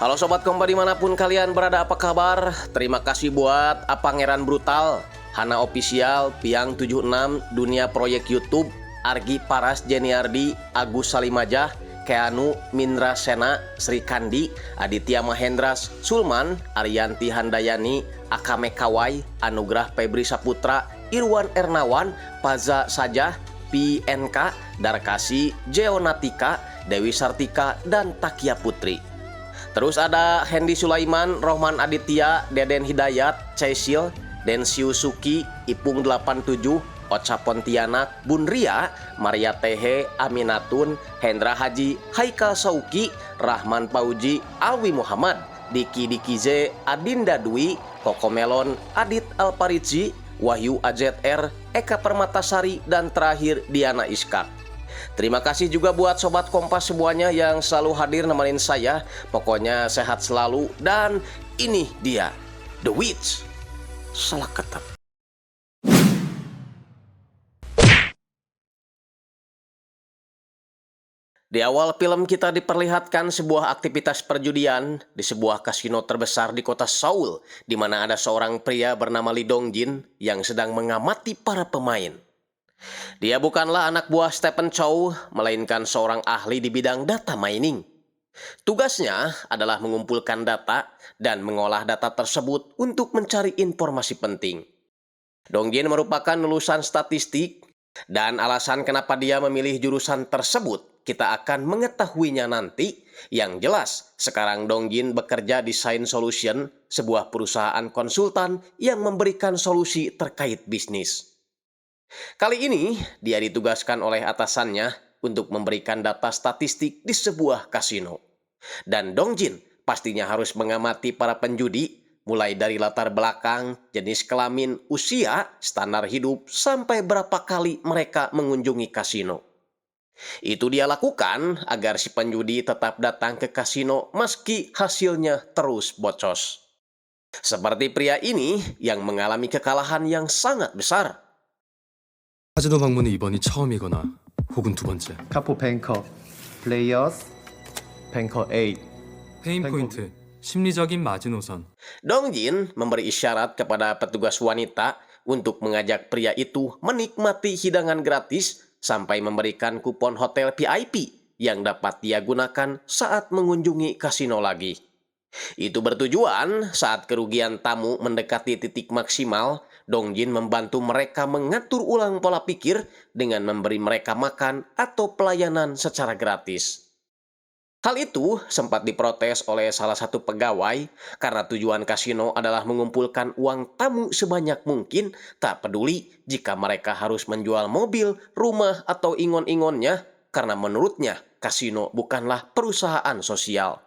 Halo Sobat Kompa dimanapun kalian berada, apa kabar? Terima kasih buat Pangeran Brutal, Hana Official, Piang 76, Dunia Proyek YouTube, Argi Paras Jeniardi, Agus Salimajah, Keanu Mindra Sena, Sri Kandi, Aditya Mahendras, Sulman, Arianti Handayani, Akame Kawai, Anugrah Febri Saputra, Irwan Ernawan, Paza Sajah, PNK, Darkasi, Jeonatika, Dewi Sartika, dan Takia Putri. Terus ada Hendy Sulaiman, Rohman Aditya, Deden Hidayat, Cecil, Densiu Suki, Ipung 87, Ocha Pontianak, Bun Ria, Maria Tehe, Aminatun, Hendra Haji, Haikal Sauki, Rahman Pauji, Alwi Muhammad, Diki Dikize, Adinda Dwi, Koko Melon, Adit Alparici, Wahyu AZR, Eka Permatasari, dan terakhir Diana Iskak. Terima kasih juga buat Sobat Kompas semuanya yang selalu hadir nemenin saya. Pokoknya sehat selalu. Dan ini dia The Witch. Salah kata. Di awal film kita diperlihatkan sebuah aktivitas perjudian di sebuah kasino terbesar di kota Seoul, di mana ada seorang pria bernama Lee Dong-jin yang sedang mengamati para pemain. Dia bukanlah anak buah Stephen Chow, melainkan seorang ahli di bidang data mining. Tugasnya adalah mengumpulkan data dan mengolah data tersebut untuk mencari informasi penting. Dong-jin merupakan lulusan statistik, dan alasan kenapa dia memilih jurusan tersebut kita akan mengetahuinya nanti. Yang jelas, sekarang Dong-jin bekerja di Sign Solution, sebuah perusahaan konsultan yang memberikan solusi terkait bisnis. Kali ini, dia ditugaskan oleh atasannya untuk memberikan data statistik di sebuah kasino. Dan Dong-jin pastinya harus mengamati para penjudi, mulai dari latar belakang, jenis kelamin, usia, standar hidup, sampai berapa kali mereka mengunjungi kasino. Itu dia lakukan agar si penjudi tetap datang ke kasino meski hasilnya terus bocos. Seperti pria ini yang mengalami kekalahan yang sangat besar. 카지노 방문은 이번이 처음이거나 혹은 두 번째. 카포 뱅커 플레이어스 뱅커 8 페인 포인트, 심리적인 마지노선. Dong-jin memberi isyarat kepada petugas wanita untuk mengajak pria itu menikmati hidangan gratis sampai memberikan kupon hotel VIP yang dapat dia gunakan saat mengunjungi kasino lagi. Itu bertujuan saat kerugian tamu mendekati titik maksimal, Dong-jin membantu mereka mengatur ulang pola pikir dengan memberi mereka makan atau pelayanan secara gratis. Hal itu sempat diprotes oleh salah satu pegawai karena tujuan kasino adalah mengumpulkan uang tamu sebanyak mungkin, tak peduli jika mereka harus menjual mobil, rumah, atau ingon-ingonnya, karena menurutnya kasino bukanlah perusahaan sosial.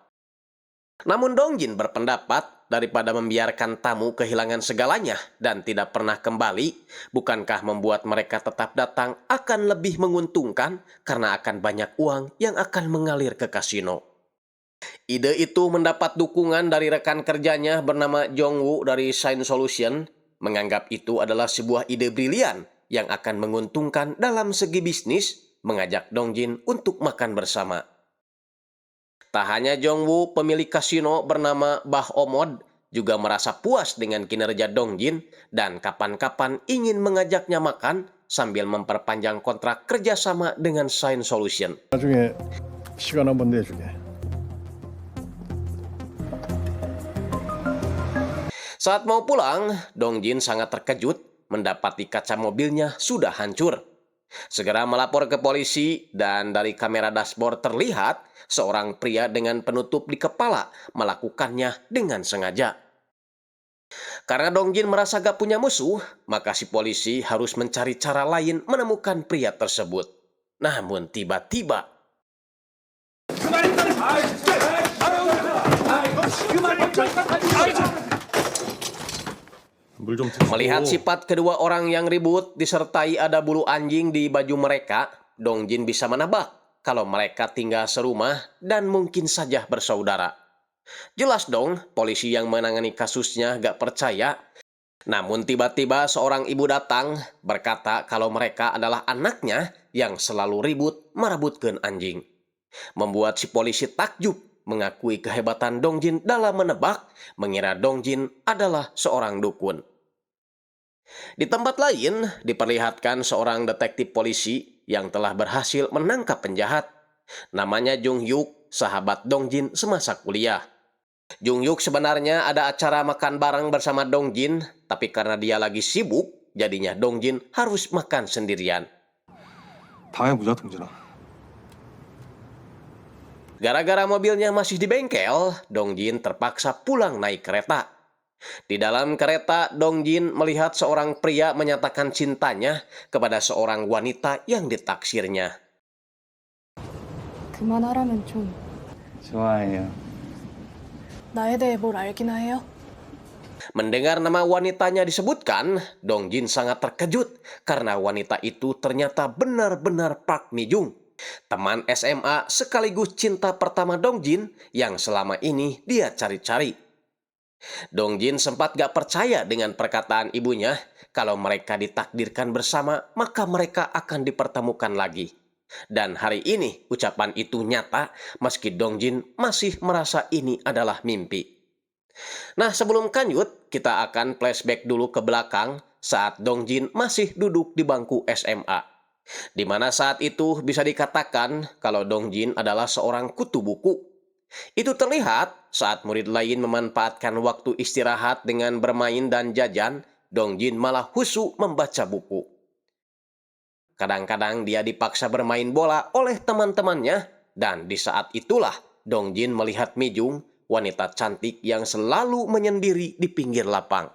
Namun Dong-jin berpendapat daripada membiarkan tamu kehilangan segalanya dan tidak pernah kembali, bukankah membuat mereka tetap datang akan lebih menguntungkan karena akan banyak uang yang akan mengalir ke kasino. Ide itu mendapat dukungan dari rekan kerjanya bernama Jong-woo dari Sign Solution, menganggap itu adalah sebuah ide brilian yang akan menguntungkan dalam segi bisnis, mengajak Dong-jin untuk makan bersama. Tak hanya Jong-woo, pemilik kasino bernama Bah Omod juga merasa puas dengan kinerja Dong-jin dan kapan-kapan ingin mengajaknya makan sambil memperpanjang kontrak kerjasama dengan Sign Solution. 나중에 시간 한번 내주게. Saat mau pulang, Dong-jin sangat terkejut mendapati kaca mobilnya sudah hancur. Segera melapor ke polisi dan dari kamera dashboard terlihat seorang pria dengan penutup di kepala melakukannya dengan sengaja. Karena Dong-jin merasa gak punya musuh, maka si polisi harus mencari cara lain menemukan pria tersebut. Namun tiba-tiba melihat sifat kedua orang yang ribut disertai ada bulu anjing di baju mereka, Dong-jin bisa menebak kalau mereka tinggal serumah dan mungkin saja bersaudara. Jelas dong, polisi yang menangani kasusnya gak percaya. Namun tiba-tiba seorang ibu datang berkata kalau mereka adalah anaknya yang selalu ribut merebutkan anjing. Membuat si polisi takjub mengakui kehebatan Dongjin dalam menebak, mengira Dongjin adalah seorang dukun. Di tempat lain, diperlihatkan seorang detektif polisi yang telah berhasil menangkap penjahat. Namanya Jung Yuk, sahabat Dongjin semasa kuliah. Jung Yuk sebenarnya ada acara makan bareng bersama Dongjin, tapi karena dia lagi sibuk, jadinya Dongjin harus makan sendirian. 당해보자, 동진아. Gara-gara mobilnya masih di bengkel, Dongjin terpaksa pulang naik kereta. Di dalam kereta, Dongjin melihat seorang pria menyatakan cintanya kepada seorang wanita yang ditaksirnya. 그만하라면 좀 좋아해요. 나에 대해 뭘 알기나 해요? Mendengar nama wanitanya disebutkan, Dongjin sangat terkejut karena wanita itu ternyata benar-benar Park Mi-jung, teman SMA sekaligus cinta pertama Dongjin yang selama ini dia cari-cari. Dongjin sempat gak percaya dengan perkataan ibunya kalau mereka ditakdirkan bersama maka mereka akan dipertemukan lagi. Dan hari ini ucapan itu nyata meski Dongjin masih merasa ini adalah mimpi. Nah, sebelum lanjut, kita akan flashback dulu ke belakang saat Dongjin masih duduk di bangku SMA. Di mana saat itu bisa dikatakan kalau Dongjin adalah seorang kutu buku. Itu terlihat saat murid lain memanfaatkan waktu istirahat dengan bermain dan jajan, Dongjin malah husu membaca buku. Kadang-kadang dia dipaksa bermain bola oleh teman-temannya, dan di saat itulah Dongjin melihat Mi-jung, wanita cantik yang selalu menyendiri di pinggir lapang.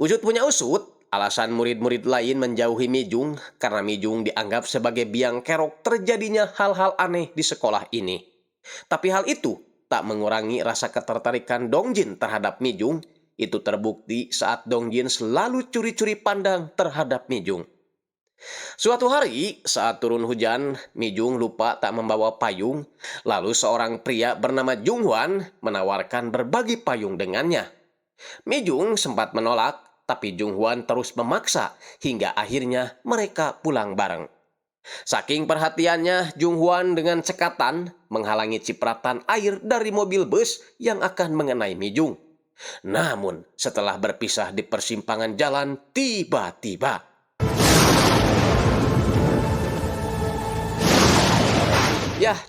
Usut punya usut, alasan murid-murid lain menjauhi Mi-jung karena Mi-jung dianggap sebagai biang kerok terjadinya hal-hal aneh di sekolah ini. Tapi hal itu tak mengurangi rasa ketertarikan Dongjin terhadap Mi-jung. Itu terbukti saat Dongjin selalu curi-curi pandang terhadap Mi-jung. Suatu hari, saat turun hujan, Mi-jung lupa tak membawa payung. Lalu seorang pria bernama Jung Hwan menawarkan berbagi payung dengannya. Mi-jung sempat menolak, tapi Jung Hwan terus memaksa hingga akhirnya mereka pulang bareng. Saking perhatiannya, Jung Hwan dengan cekatan menghalangi cipratan air dari mobil bus yang akan mengenai Mi-jung. Namun, setelah berpisah di persimpangan jalan, tiba-tiba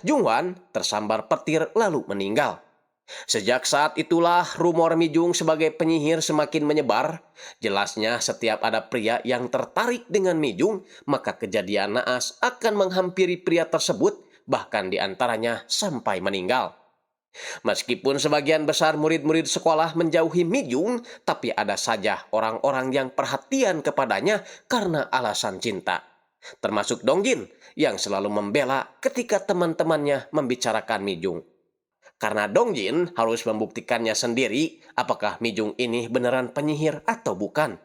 Jung Hwan tersambar petir lalu meninggal. Sejak saat itulah rumor Mi-jung sebagai penyihir semakin menyebar. Jelasnya setiap ada pria yang tertarik dengan Mi-jung, maka kejadian naas akan menghampiri pria tersebut, bahkan diantaranya sampai meninggal. Meskipun sebagian besar murid-murid sekolah menjauhi Mi-jung, tapi ada saja orang-orang yang perhatian kepadanya karena alasan cinta. Termasuk Dongjin yang selalu membela ketika teman-temannya membicarakan Mi-jung. Karena Dongjin harus membuktikannya sendiri apakah Mi-jung ini beneran penyihir atau bukan.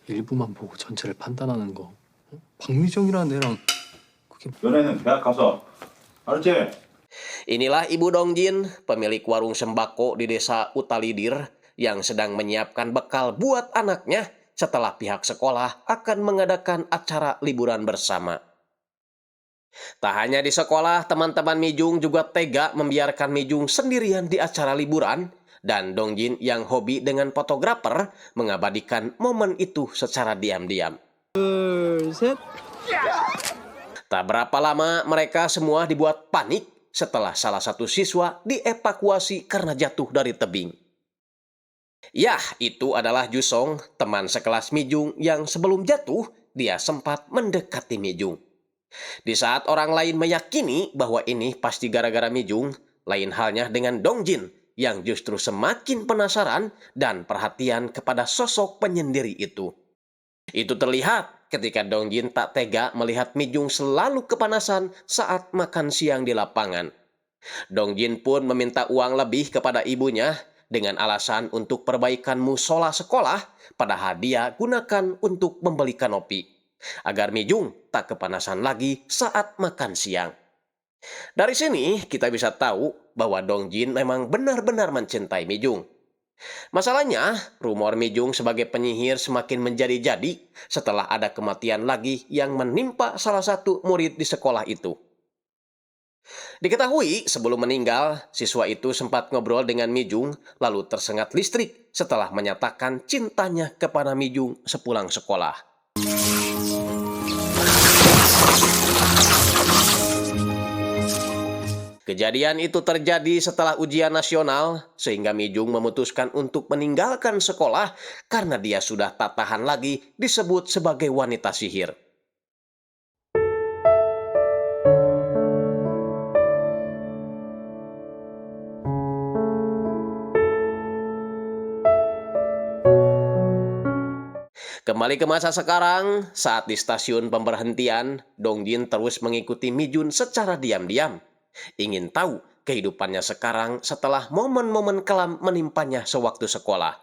일부만 보고 전체를 판단하는 거. 박미정이라는 애랑 그게 너네는 대학 가서 알았지? Inilah Ibu Dongjin, pemilik warung sembako di desa Utalidir yang sedang menyiapkan bekal buat anaknya setelah pihak sekolah akan mengadakan acara liburan bersama. Tak hanya di sekolah, teman-teman Mi-jung juga tega membiarkan Mi-jung sendirian di acara liburan, dan Dongjin yang hobi dengan fotografer mengabadikan momen itu secara diam-diam. Tak berapa lama mereka semua dibuat panik setelah salah satu siswa dievakuasi karena jatuh dari tebing. Yah, itu adalah Jusong, teman sekelas Mi-jung yang sebelum jatuh, dia sempat mendekati Mi-jung. Di saat orang lain meyakini bahwa ini pasti gara-gara Mi-jung, lain halnya dengan Dongjin yang justru semakin penasaran dan perhatian kepada sosok penyendiri itu. Itu terlihat ketika Dongjin tak tega melihat Mi-jung selalu kepanasan saat makan siang di lapangan. Dongjin pun meminta uang lebih kepada ibunya dengan alasan untuk perbaikan musola sekolah, padahal dia gunakan untuk membelikan kopi, agar Mi-jung tak kepanasan lagi saat makan siang. Dari sini kita bisa tahu bahwa Dongjin memang benar-benar mencintai Mi-jung. Masalahnya, rumor Mi-jung sebagai penyihir semakin menjadi-jadi setelah ada kematian lagi yang menimpa salah satu murid di sekolah itu. Diketahui sebelum meninggal, siswa itu sempat ngobrol dengan Mijung lalu tersengat listrik setelah menyatakan cintanya kepada Mijung sepulang sekolah. Kejadian itu terjadi setelah ujian nasional, sehingga Mijung memutuskan untuk meninggalkan sekolah karena dia sudah tak tahan lagi disebut sebagai wanita sihir. Kembali ke masa sekarang, saat di stasiun pemberhentian, Dongjin terus mengikuti Mijun secara diam-diam. Ingin tahu kehidupannya sekarang setelah momen-momen kelam menimpanya sewaktu sekolah.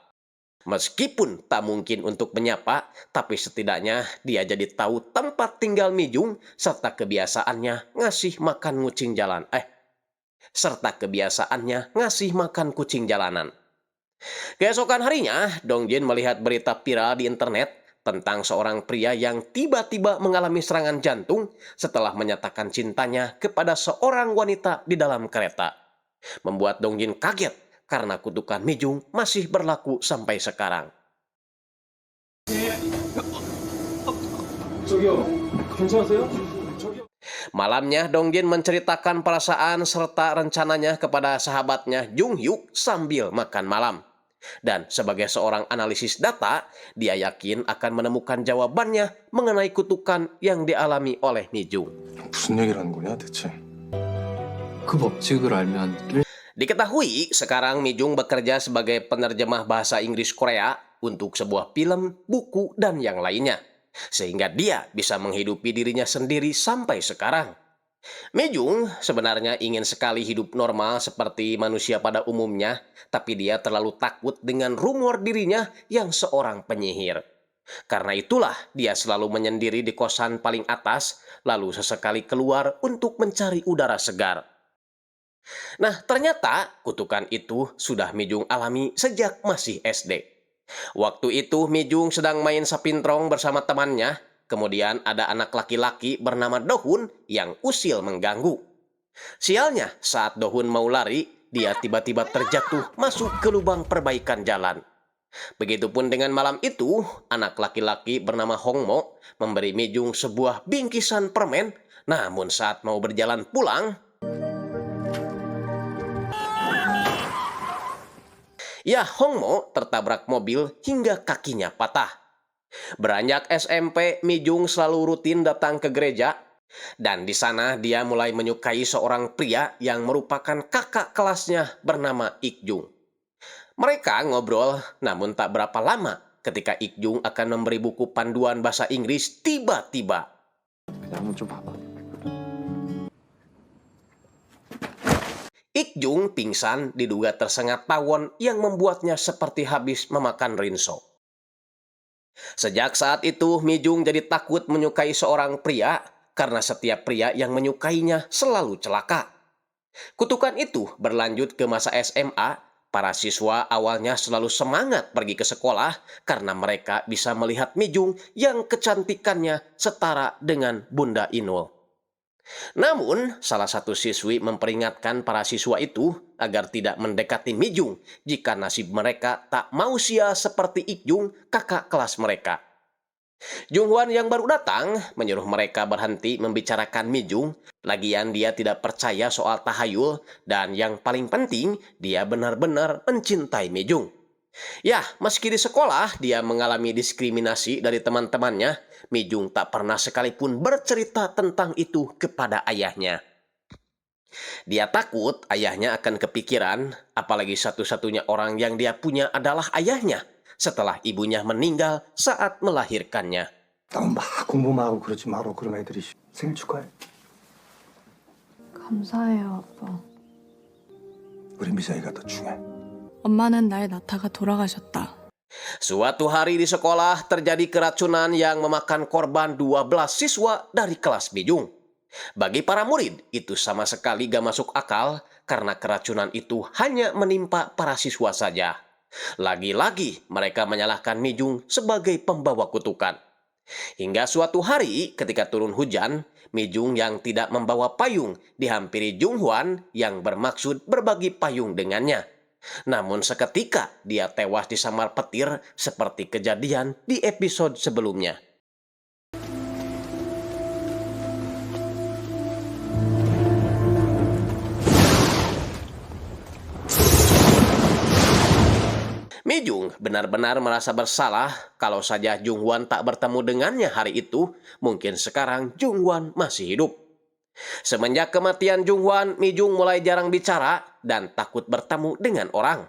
Meskipun tak mungkin untuk menyapa, tapi setidaknya dia jadi tahu tempat tinggal Mijung serta kebiasaannya ngasih makan kucing jalanan. Keesokan harinya, Dongjin melihat berita viral di internet tentang seorang pria yang tiba-tiba mengalami serangan jantung setelah menyatakan cintanya kepada seorang wanita di dalam kereta. Membuat Dongjin kaget karena kutukan Mijung masih berlaku sampai sekarang. Malamnya, Dongjin menceritakan perasaan serta rencananya kepada sahabatnya Jung Hyuk sambil makan malam. Dan sebagai seorang analisis data, dia yakin akan menemukan jawabannya mengenai kutukan yang dialami oleh Mijung. 무슨 얘기를 하는 거냐 대체? 그 법칙을 알면 Diketahui sekarang Mijung bekerja sebagai penerjemah bahasa Inggris Korea untuk sebuah film, buku, dan yang lainnya. Sehingga dia bisa menghidupi dirinya sendiri sampai sekarang. Mijung sebenarnya ingin sekali hidup normal seperti manusia pada umumnya, tapi dia terlalu takut dengan rumor dirinya yang seorang penyihir. Karena itulah dia selalu menyendiri di kosan paling atas, lalu sesekali keluar untuk mencari udara segar. Nah, ternyata kutukan itu sudah Mijung alami sejak masih SD. Waktu itu Mijung sedang main sapintrong bersama temannya. Kemudian ada anak laki-laki bernama Dohun yang usil mengganggu. Sialnya, saat Dohun mau lari, dia tiba-tiba terjatuh masuk ke lubang perbaikan jalan. Begitupun dengan malam itu, anak laki-laki bernama Hongmo memberi Mijung sebuah bingkisan permen, namun saat mau berjalan pulang, Hongmo tertabrak mobil hingga kakinya patah. Beranjak SMP, Mijung selalu rutin datang ke gereja, dan di sana dia mulai menyukai seorang pria yang merupakan kakak kelasnya bernama Ik-jung. Mereka ngobrol, namun tak berapa lama ketika Ik-jung akan memberi buku panduan bahasa Inggris tiba-tiba. Ik-jung pingsan diduga tersengat tawon yang membuatnya seperti habis memakan rinso. Sejak saat itu, Mijung jadi takut menyukai seorang pria karena setiap pria yang menyukainya selalu celaka. Kutukan itu berlanjut ke masa SMA. Para siswa awalnya selalu semangat pergi ke sekolah karena mereka bisa melihat Mijung yang kecantikannya setara dengan Bunda Inul. Namun, salah satu siswi memperingatkan para siswa itu agar tidak mendekati Mijung jika nasib mereka tak mau sia seperti Ik-jung, kakak kelas mereka. Jung-hwan yang baru datang menyuruh mereka berhenti membicarakan Mijung, lagian dia tidak percaya soal tahayul, dan yang paling penting, dia benar-benar mencintai Mijung. Ya, meski di sekolah dia mengalami diskriminasi dari teman-temannya, Mijung tak pernah sekalipun bercerita tentang itu kepada ayahnya. Dia takut ayahnya akan kepikiran, apalagi satu-satunya orang yang dia punya adalah ayahnya, setelah ibunya meninggal saat melahirkannya. 막 공부만 하고 그러지 마라 그런 애들이 생일 축하해. 감사해요, 아빠. 우리 미사이가 더 중요해. 엄마는 날 낳다가 돌아가셨다. Suatu hari di sekolah terjadi keracunan yang memakan korban 12 siswa dari kelas Mijung. Bagi para murid, itu sama sekali gak masuk akal karena keracunan itu hanya menimpa para siswa saja. Lagi-lagi mereka menyalahkan Mijung sebagai pembawa kutukan. Hingga suatu hari ketika turun hujan, Mijung yang tidak membawa payung dihampiri Jung Hwan yang bermaksud berbagi payung dengannya. Namun seketika dia tewas disambar petir seperti kejadian di episode sebelumnya. Mijung benar-benar merasa bersalah kalau saja Jung Hwan tak bertemu dengannya hari itu, mungkin sekarang Jung Hwan masih hidup. Semenjak kematian Jung Hwan, Mijung mulai jarang bicara dan takut bertemu dengan orang.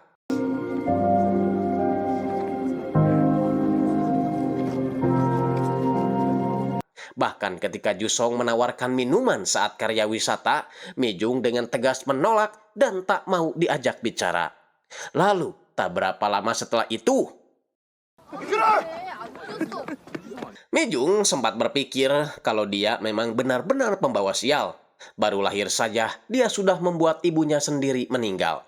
Bahkan ketika Jusong menawarkan minuman saat karya wisata, Mijung dengan tegas menolak dan tak mau diajak bicara. Lalu, tak berapa lama setelah itu, Mijung sempat berpikir kalau dia memang benar-benar pembawa sial. Baru lahir saja, dia sudah membuat ibunya sendiri meninggal.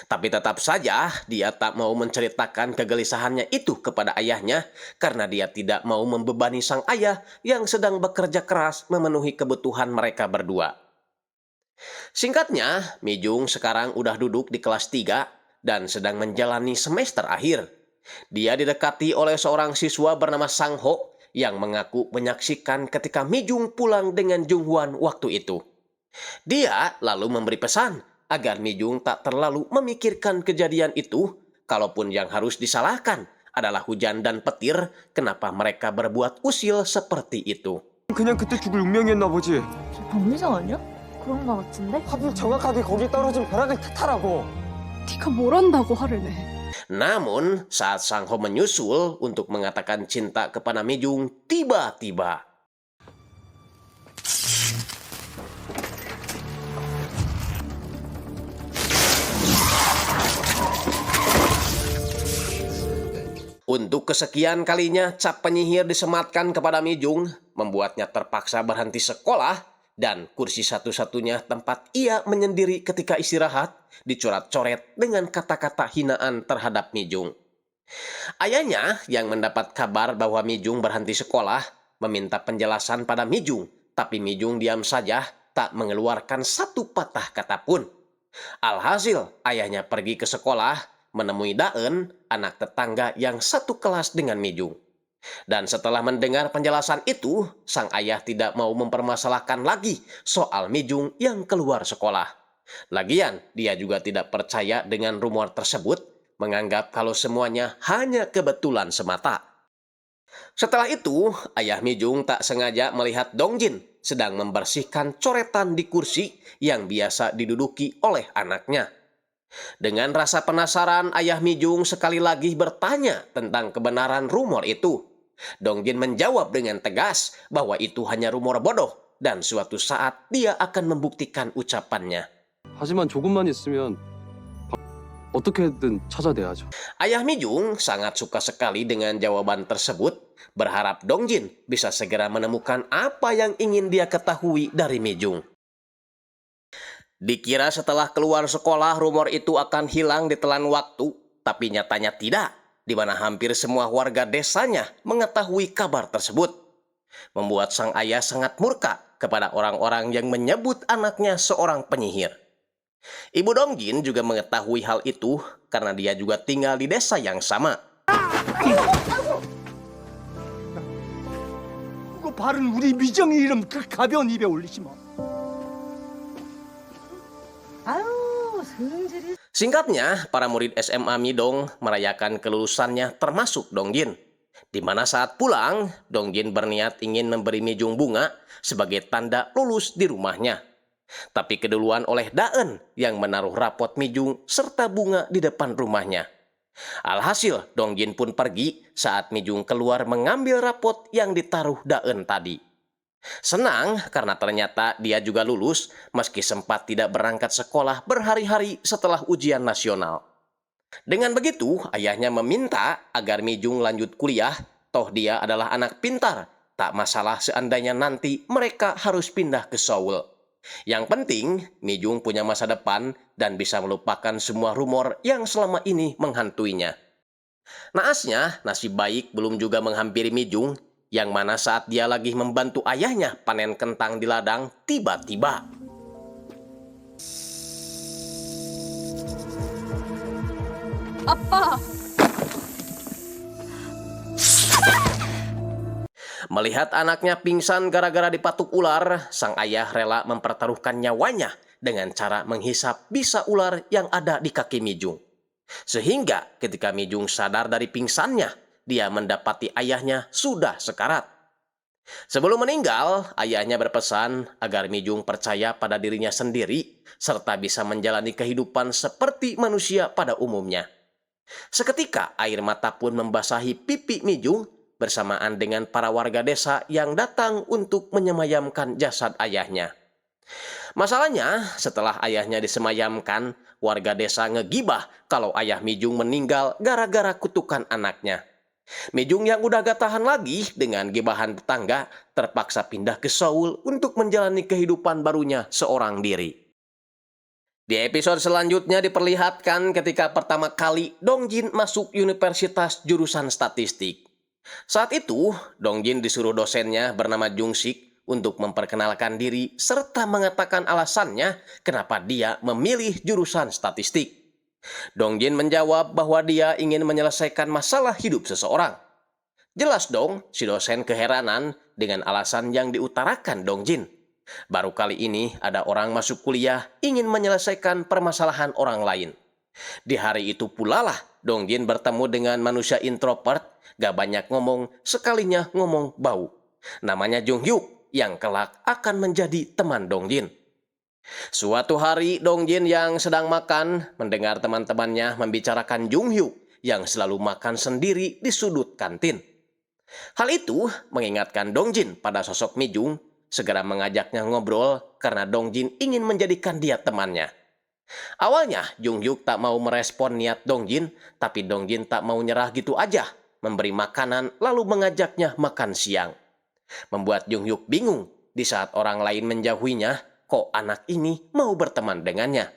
Tapi tetap saja, dia tak mau menceritakan kegelisahannya itu kepada ayahnya karena dia tidak mau membebani sang ayah yang sedang bekerja keras memenuhi kebutuhan mereka berdua. Singkatnya, Mijung sekarang udah duduk di kelas 3 dan sedang menjalani semester akhir. Dia didekati oleh seorang siswa bernama Sang Ho yang mengaku menyaksikan ketika Mijung pulang dengan Jung Hwan waktu itu. Dia lalu memberi pesan agar Mijung tak terlalu memikirkan kejadian itu, kalaupun yang harus disalahkan adalah hujan dan petir, kenapa mereka berbuat usil seperti itu. 그냥 그때 죽을 운명이었나 보지. 박미정 아니야? 그런 거 같은데? 하필 정확하게 거기 떨어진 벼락을 탓하라고. 네가 뭘 한다고 화를 내. Namun, saat Sang Ho menyusul untuk mengatakan cinta kepada Mijung, tiba-tiba untuk kesekian kalinya cap penyihir disematkan kepada Mijung, membuatnya terpaksa berhenti sekolah dan kursi satu-satunya tempat ia menyendiri ketika istirahat dicoret-coret dengan kata-kata hinaan terhadap Mijung. Ayahnya yang mendapat kabar bahwa Mijung berhenti sekolah meminta penjelasan pada Mijung, tapi Mijung diam saja tak mengeluarkan satu patah kata pun. Alhasil, ayahnya pergi ke sekolah menemui Daen, anak tetangga yang satu kelas dengan Mijung. Dan setelah mendengar penjelasan itu, sang ayah tidak mau mempermasalahkan lagi soal Mijung yang keluar sekolah. Lagian, dia juga tidak percaya dengan rumor tersebut, menganggap kalau semuanya hanya kebetulan semata. Setelah itu, ayah Mijung tak sengaja melihat Dongjin sedang membersihkan coretan di kursi yang biasa diduduki oleh anaknya. Dengan rasa penasaran, ayah Mijung sekali lagi bertanya tentang kebenaran rumor itu. Dongjin menjawab dengan tegas bahwa itu hanya rumor bodoh dan suatu saat dia akan membuktikan ucapannya. 하지만 조금만 있으면 어떻게든 찾아내야죠. Ayah Mijung sangat suka sekali dengan jawaban tersebut, berharap Dongjin bisa segera menemukan apa yang ingin dia ketahui dari Mijung. Dikira setelah keluar sekolah rumor itu akan hilang ditelan waktu, tapi nyatanya tidak, di mana hampir semua warga desanya mengetahui kabar tersebut. Membuat sang ayah sangat murka kepada orang-orang yang menyebut anaknya seorang penyihir. Ibu Dongjin juga mengetahui hal itu karena dia juga tinggal di desa yang sama. 그 발은 우리 미정이 이름 그 가벼운 입에 올리지 마. Singkatnya, para murid SMA Midong merayakan kelulusannya termasuk Dongjin. Di mana saat pulang, Dongjin berniat ingin memberi Mijung bunga sebagai tanda lulus di rumahnya. Tapi keduluan oleh Daen yang menaruh rapot Mijung serta bunga di depan rumahnya. Alhasil, Dongjin pun pergi saat Mijung keluar mengambil rapot yang ditaruh Daen tadi. Senang karena ternyata dia juga lulus meski sempat tidak berangkat sekolah berhari-hari setelah ujian nasional. Dengan begitu, ayahnya meminta agar Mijung lanjut kuliah, toh dia adalah anak pintar. Tak masalah seandainya nanti mereka harus pindah ke Seoul. Yang penting, Mijung punya masa depan dan bisa melupakan semua rumor yang selama ini menghantuinya. Naasnya, nasib baik belum juga menghampiri Mijung. yang mana saat dia lagi membantu ayahnya panen kentang di ladang, tiba-tiba 아빠! melihat anaknya pingsan gara-gara dipatuk ular, sang ayah rela mempertaruhkan nyawanya dengan cara menghisap bisa ular yang ada di kaki Mijung. Sehingga ketika Mijung sadar dari pingsannya, dia mendapati ayahnya sudah sekarat. Sebelum meninggal, ayahnya berpesan agar Mijung percaya pada dirinya sendiri serta bisa menjalani kehidupan seperti manusia pada umumnya. Seketika air mata pun membasahi pipi Mijung bersamaan dengan para warga desa yang datang untuk menyemayamkan jasad ayahnya. Masalahnya, setelah ayahnya disemayamkan, warga desa ngegibah kalau ayah Mijung meninggal gara-gara kutukan anaknya. Mijung yang udah gak tahan lagi dengan gibahan tetangga terpaksa pindah ke Seoul untuk menjalani kehidupan barunya seorang diri. Di episode selanjutnya diperlihatkan ketika pertama kali Dongjin masuk universitas jurusan statistik. Saat itu, Dongjin disuruh dosennya bernama Jung-sik untuk memperkenalkan diri serta mengatakan alasannya kenapa dia memilih jurusan statistik. Dongjin menjawab bahwa dia ingin menyelesaikan masalah hidup seseorang. Jelas dong, si dosen keheranan dengan alasan yang diutarakan Dongjin. Baru kali ini ada orang masuk kuliah ingin menyelesaikan permasalahan orang lain. Di hari itu pula lah Dongjin bertemu dengan manusia introvert, gak banyak ngomong, sekalinya ngomong bau. Namanya Jung-hyuk yang kelak akan menjadi teman Dongjin. Suatu hari Dongjin yang sedang makan mendengar teman-temannya membicarakan Jung-hyuk yang selalu makan sendiri di sudut kantin. Hal itu mengingatkan Dongjin pada sosok Mijung, segera mengajaknya ngobrol karena Dongjin ingin menjadikan dia temannya. Awalnya Jung-hyuk tak mau merespon niat Dongjin, tapi Dongjin tak mau nyerah gitu aja, memberi makanan lalu mengajaknya makan siang. Membuat Jung-hyuk bingung di saat orang lain menjauhinya, kok anak ini mau berteman dengannya.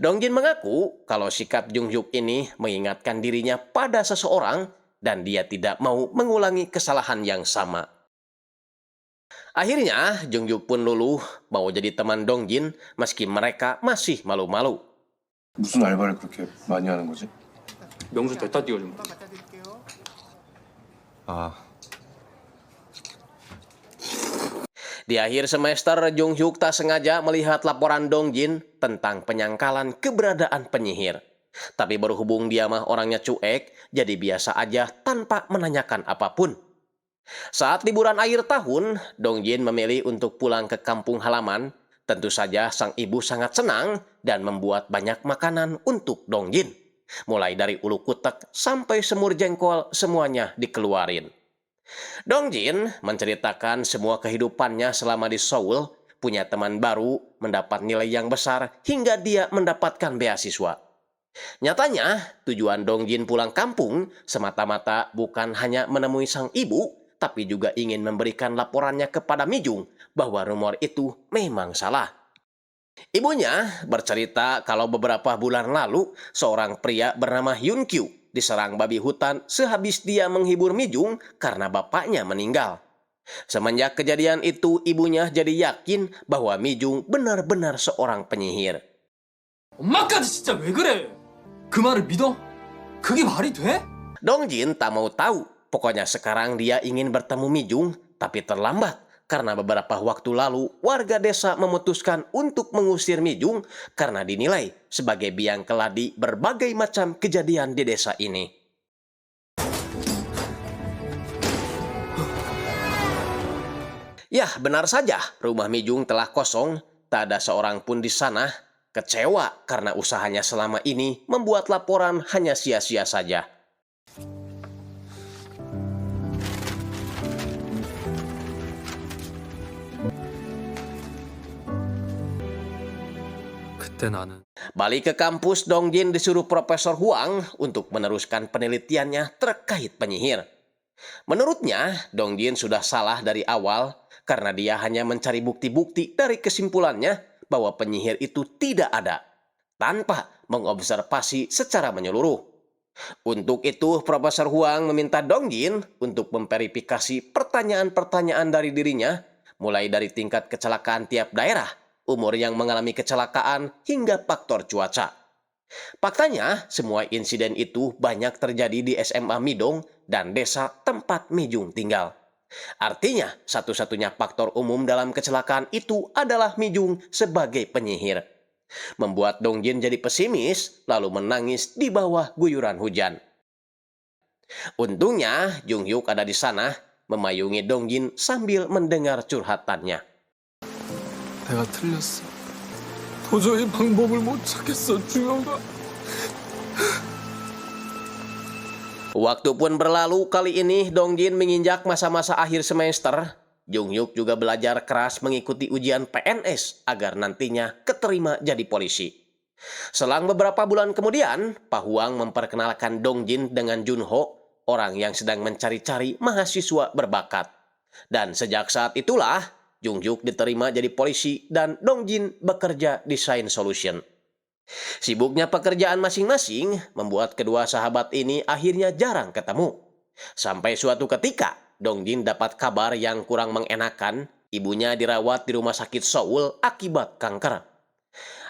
Dongjin mengaku kalau sikap Jung-hyuk ini mengingatkan dirinya pada seseorang dan dia tidak mau mengulangi kesalahan yang sama. Akhirnya, Jung-hyuk pun luluh mau jadi teman Dongjin meski mereka masih malu-malu. 무슨 알바를 그렇게 많이 하는 거지? 명수 대타 띄워준 거. 아, Di akhir semester, Jung-hyuk tak sengaja melihat laporan Dongjin tentang penyangkalan keberadaan penyihir. Tapi berhubung dia mah orangnya cuek, jadi biasa aja tanpa menanyakan apapun. Saat liburan akhir tahun, Dongjin memilih untuk pulang ke kampung halaman. Tentu saja sang ibu sangat senang dan membuat banyak makanan untuk Dongjin. Mulai dari ulu kutek sampai semur jengkol semuanya dikeluarin. Dongjin menceritakan semua kehidupannya selama di Seoul, punya teman baru, mendapat nilai yang besar hingga dia mendapatkan beasiswa. Nyatanya, tujuan Dongjin pulang kampung semata-mata bukan hanya menemui sang ibu, tapi juga ingin memberikan laporannya kepada Mijung bahwa rumor itu memang salah. Ibunya bercerita kalau beberapa bulan lalu seorang pria bernama Hyun-kyu diserang babi hutan sehabis dia menghibur Mijung karena bapaknya meninggal. Semenjak kejadian itu, ibunya jadi yakin bahwa Mijung benar-benar seorang penyihir. 엄마까지 진짜 왜 그래? 그 말을 믿어? 그게 말이 돼? Dongjin tak mau tahu. Pokoknya sekarang dia ingin bertemu Mijung, tapi terlambat. Karena beberapa waktu lalu, warga desa memutuskan untuk mengusir Mijung karena dinilai sebagai biang keladi berbagai macam kejadian di desa ini. Yah, benar saja, rumah Mijung telah kosong, tak ada seorang pun di sana. Kecewa karena usahanya selama ini membuat laporan hanya sia-sia saja. 그때 나는 Balik ke kampus, Dongjin disuruh Profesor Huang untuk meneruskan penelitiannya terkait penyihir. Menurutnya, Dongjin sudah salah dari awal karena dia hanya mencari bukti-bukti dari kesimpulannya bahwa penyihir itu tidak ada, tanpa mengobservasi secara menyeluruh. Untuk itu, Profesor Huang meminta Dongjin untuk memverifikasi pertanyaan-pertanyaan dari dirinya, mulai dari tingkat kecelakaan tiap daerah, umur yang mengalami kecelakaan, hingga faktor cuaca. Faktanya, semua insiden itu banyak terjadi di SMA Midong dan desa tempat Mijung tinggal. Artinya, satu-satunya faktor umum dalam kecelakaan itu adalah Mijung sebagai penyihir. Membuat Dongjin jadi pesimis, lalu menangis di bawah guyuran hujan. Untungnya, Junghyuk ada di sana, memayungi Dongjin sambil mendengar curhatannya. 내가 틀렸어. 도저히 방법을 못 찾겠어, 주영아. Waktu pun berlalu, kali ini Dongjin menginjak masa-masa akhir semester. Junghyuk juga belajar keras mengikuti ujian PNS agar nantinya keterima jadi polisi. Selang beberapa bulan kemudian, Pak Huang memperkenalkan Dongjin dengan Junho, orang yang sedang mencari-cari mahasiswa berbakat. Dan sejak saat itulah, Junghyuk diterima jadi polisi dan Dongjin bekerja di Science Solution. Sibuknya pekerjaan masing-masing membuat kedua sahabat ini akhirnya jarang ketemu. Sampai suatu ketika, Dongjin dapat kabar yang kurang mengenakan, ibunya dirawat di rumah sakit Seoul akibat kanker.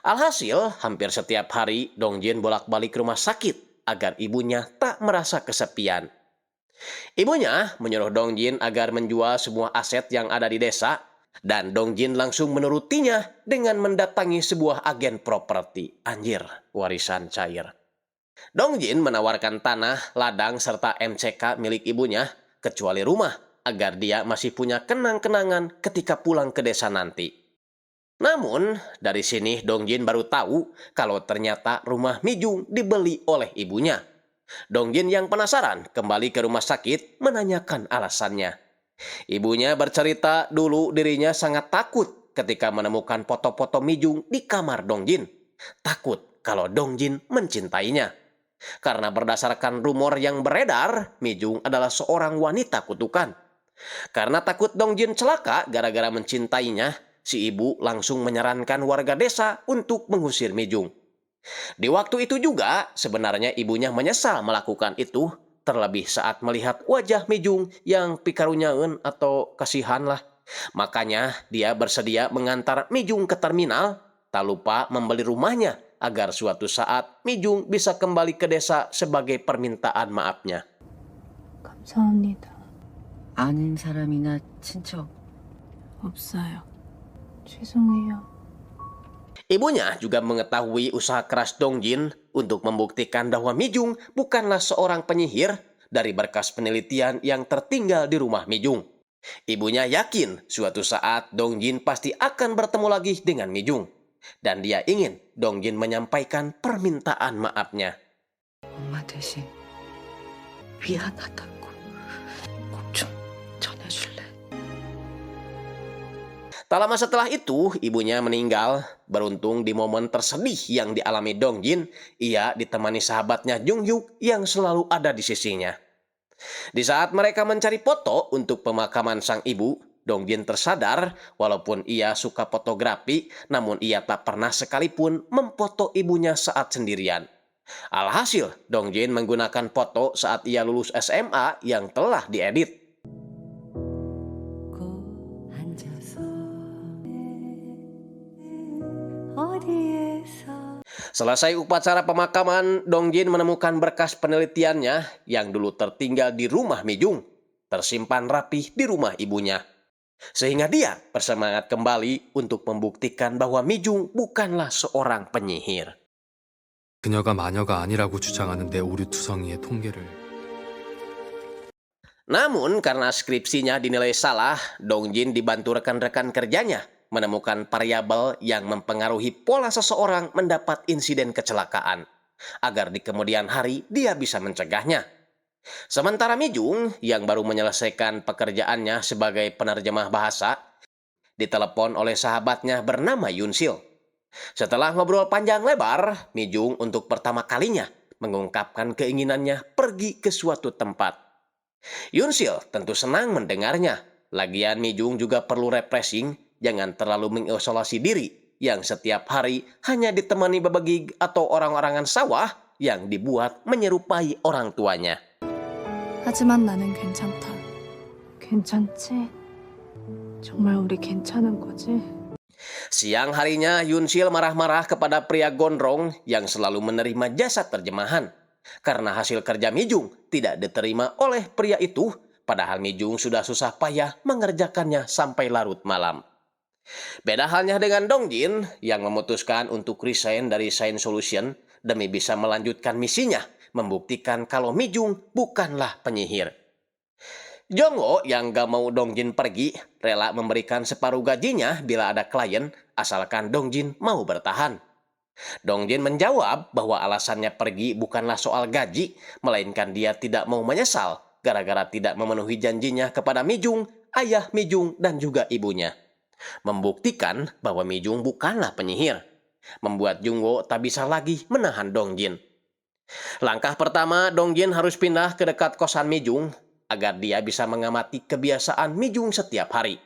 Alhasil, hampir setiap hari Dongjin bolak-balik ke rumah sakit agar ibunya tak merasa kesepian. Ibunya menyuruh Dongjin agar menjual semua aset yang ada di desa, dan Dongjin langsung menurutinya dengan mendatangi sebuah agen properti. Anjir, warisan cair. Dongjin menawarkan tanah, ladang, serta MCK milik ibunya, kecuali rumah, agar dia masih punya kenang-kenangan ketika pulang ke desa nanti. Namun, dari sini Dongjin baru tahu kalau ternyata rumah Mijung dibeli oleh ibunya. Dongjin yang penasaran kembali ke rumah sakit menanyakan alasannya. Ibunya bercerita dulu dirinya sangat takut ketika menemukan foto-foto Mijung di kamar Dongjin. Takut kalau Dongjin mencintainya. Karena berdasarkan rumor yang beredar, Mijung adalah seorang wanita kutukan. Karena takut Dongjin celaka gara-gara mencintainya, si ibu langsung menyarankan warga desa untuk mengusir Mijung. Di waktu itu juga, sebenarnya ibunya menyesal melakukan itu, terlebih saat melihat wajah Mijung yang pikarunyaeun atau kasihan lah. Makanya dia bersedia mengantar Mijung ke terminal, tak lupa membeli rumahnya agar suatu saat Mijung bisa kembali ke desa sebagai permintaan maafnya. 감사합니다. 아는 사람이나 친척 없어요. 죄송해요. Ibunya juga mengetahui usaha keras Dongjin untuk membuktikan bahwa Mijung bukanlah seorang penyihir dari berkas penelitian yang tertinggal di rumah Mijung. Ibunya yakin suatu saat Dongjin pasti akan bertemu lagi dengan Mijung. Dan dia ingin Dongjin menyampaikan permintaan maafnya. 엄마 대신 미안하다고 꼭 좀 전해줄래? Tak lama setelah itu, ibunya meninggal. Beruntung di momen tersedih yang dialami Dongjin, ia ditemani sahabatnya Junghyuk yang selalu ada di sisinya. Di saat mereka mencari foto untuk pemakaman sang ibu, Dongjin tersadar walaupun ia suka fotografi, namun ia tak pernah sekalipun memfoto ibunya saat sendirian. Alhasil, Dongjin menggunakan foto saat ia lulus SMA yang telah diedit. Selesai upacara pemakaman, Dongjin menemukan berkas penelitiannya yang dulu tertinggal di rumah Mijung, tersimpan rapih di rumah ibunya. Sehingga dia bersemangat kembali untuk membuktikan bahwa Mijung bukanlah seorang penyihir. 그녀가 마녀가 아니라고 주장하는 내 오류 투성이의 통계를 Namun karena skripsinya dinilai salah, Dongjin dibantu rekan-rekan kerjanya menemukan variabel yang mempengaruhi pola seseorang mendapat insiden kecelakaan, agar di kemudian hari dia bisa mencegahnya. Sementara Mijung yang baru menyelesaikan pekerjaannya sebagai penerjemah bahasa, ditelepon oleh sahabatnya bernama Yunsil. Setelah ngobrol panjang lebar, Mijung untuk pertama kalinya mengungkapkan keinginannya pergi ke suatu tempat. Yunsil tentu senang mendengarnya. Lagian Mijung juga perlu refreshing, jangan terlalu mengisolasi diri yang setiap hari hanya ditemani bebegig atau orang-orangan sawah yang dibuat menyerupai orang tuanya. 하지만 나는 괜찮다. 괜찮지? 정말 우리 괜찮은 거지? Siang harinya Yunsil marah-marah kepada pria gondrong yang selalu menerima jasa terjemahan. Karena hasil kerja Mijung tidak diterima oleh pria itu, padahal Mijung sudah susah payah mengerjakannya sampai larut malam. Beda halnya dengan Dongjin yang memutuskan untuk resign dari Shine Solution demi bisa melanjutkan misinya, membuktikan kalau Mijung bukanlah penyihir. Jongho yang gak mau Dongjin pergi, rela memberikan separuh gajinya bila ada klien, asalkan Dongjin mau bertahan. Dongjin menjawab bahwa alasannya pergi bukanlah soal gaji, melainkan dia tidak mau menyesal gara-gara tidak memenuhi janjinya kepada Mijung, ayah Mijung, dan juga ibunya. Membuktikan bahwa Mijung bukanlah penyihir. Membuat Jongho tak bisa lagi menahan Dongjin. Langkah pertama, Dongjin harus pindah ke dekat kosan Mijung agar dia bisa mengamati kebiasaan Mijung setiap hari.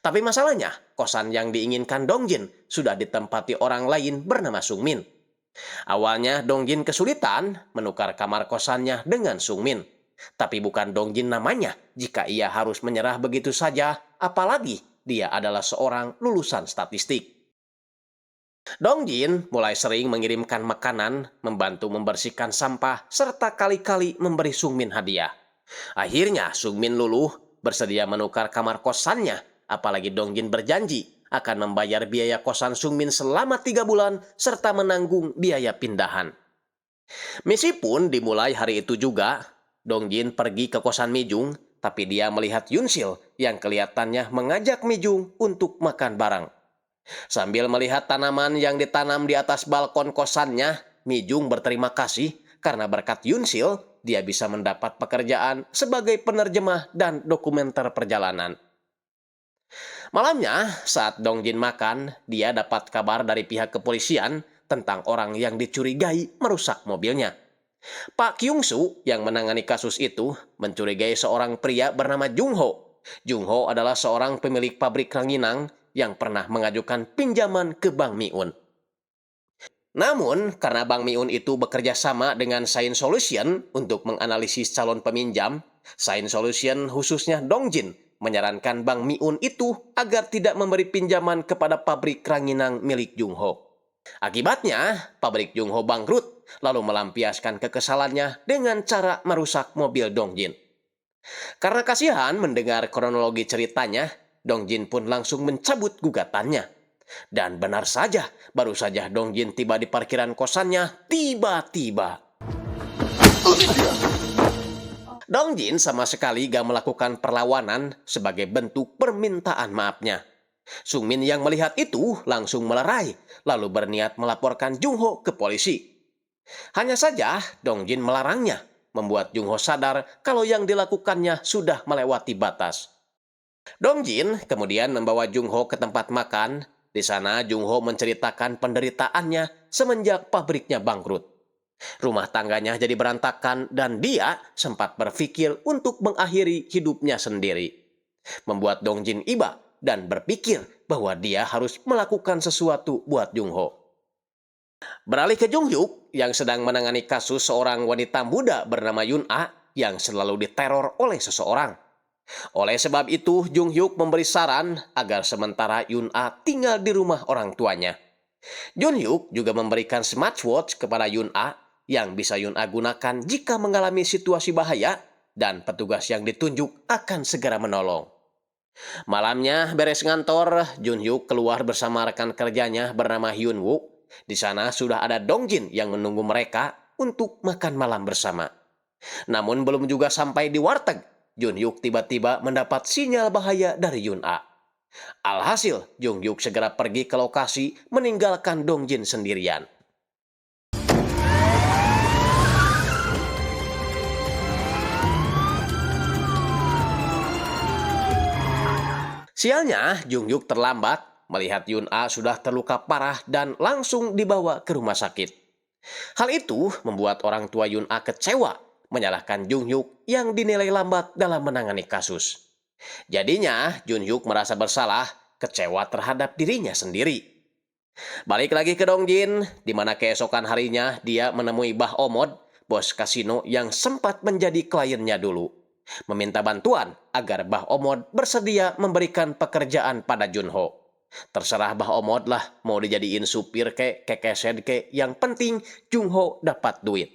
Tapi masalahnya, kosan yang diinginkan Dongjin sudah ditempati orang lain bernama Sungmin. Awalnya Dongjin kesulitan menukar kamar kosannya dengan Sungmin. Tapi bukan Dongjin namanya jika ia harus menyerah begitu saja, apalagi dia adalah seorang lulusan statistik. Dongjin mulai sering mengirimkan makanan, membantu membersihkan sampah, serta kali-kali memberi Sungmin hadiah. Akhirnya Sungmin luluh, bersedia menukar kamar kosannya, apalagi Dongjin berjanji akan membayar biaya kosan Sungmin selama 3 bulan serta menanggung biaya pindahan. Misi pun dimulai hari itu juga. Dongjin pergi ke kosan Mijung, tapi dia melihat Yunsil yang kelihatannya mengajak Mijung untuk makan bareng. Sambil melihat tanaman yang ditanam di atas balkon kosannya, Mijung berterima kasih karena berkat Yunsil dia bisa mendapat pekerjaan sebagai penerjemah dan dokumenter perjalanan. Malamnya, saat Dongjin makan, dia dapat kabar dari pihak kepolisian tentang orang yang dicurigai merusak mobilnya. Pak Kyung-soo yang menangani kasus itu mencurigai seorang pria bernama Jungho. Jungho adalah seorang pemilik pabrik ranginang yang pernah mengajukan pinjaman ke Bank Miun. Namun, karena Bank Miun itu bekerja sama dengan Shine Solution untuk menganalisis calon peminjam, Shine Solution khususnya Dongjin menyarankan Bank Miun itu agar tidak memberi pinjaman kepada pabrik ranginang milik Jungho. Akibatnya, pabrik Jungho bangkrut, lalu melampiaskan kekesalannya dengan cara merusak mobil Dongjin. Karena kasihan mendengar kronologi ceritanya, Dongjin pun langsung mencabut gugatannya. Dan benar saja, baru saja Dongjin tiba di parkiran kosannya, tiba-tiba Dongjin sama sekali gak melakukan perlawanan sebagai bentuk permintaan maafnya. Sungmin yang melihat itu langsung melerai, lalu berniat melaporkan Jungho ke polisi. Hanya saja Dongjin melarangnya, membuat Jungho sadar kalau yang dilakukannya sudah melewati batas. Dongjin kemudian membawa Jungho ke tempat makan. Di sana Jungho menceritakan penderitaannya semenjak pabriknya bangkrut. Rumah tangganya jadi berantakan dan dia sempat berpikir untuk mengakhiri hidupnya sendiri. Membuat Dongjin iba dan berpikir bahwa dia harus melakukan sesuatu buat Jungho. Beralih ke Junghyuk yang sedang menangani kasus seorang wanita muda bernama Yun-a yang selalu diteror oleh seseorang. Oleh sebab itu, Junghyuk memberi saran agar sementara Yun-a tinggal di rumah orang tuanya. Junghyuk juga memberikan smartwatch kepada Yun-a yang bisa Yun-a gunakan jika mengalami situasi bahaya dan petugas yang ditunjuk akan segera menolong. Malamnya beres ngantor, Junghyuk keluar bersama rekan kerjanya bernama Hyun-woo. Di sana sudah ada Dongjin yang menunggu mereka untuk makan malam bersama. Namun belum juga sampai di warteg, Junghyuk tiba-tiba mendapat sinyal bahaya dari Yun-a. Alhasil, Junghyuk segera pergi ke lokasi meninggalkan Dongjin sendirian. Sialnya, Junghyuk terlambat melihat Yun-a sudah terluka parah dan langsung dibawa ke rumah sakit. Hal itu membuat orang tua Yun-a kecewa, menyalahkan Junghyuk yang dinilai lambat dalam menangani kasus. Jadinya, Junghyuk merasa bersalah, kecewa terhadap dirinya sendiri. Balik lagi ke Dongjin, di mana keesokan harinya dia menemui Bah Omod, bos kasino yang sempat menjadi kliennya dulu. Meminta bantuan agar Bah Omod bersedia memberikan pekerjaan pada Junho. Terserah Bah Omod lah, mau dijadiin supir ke kekeset ke, yang penting Junho dapat duit.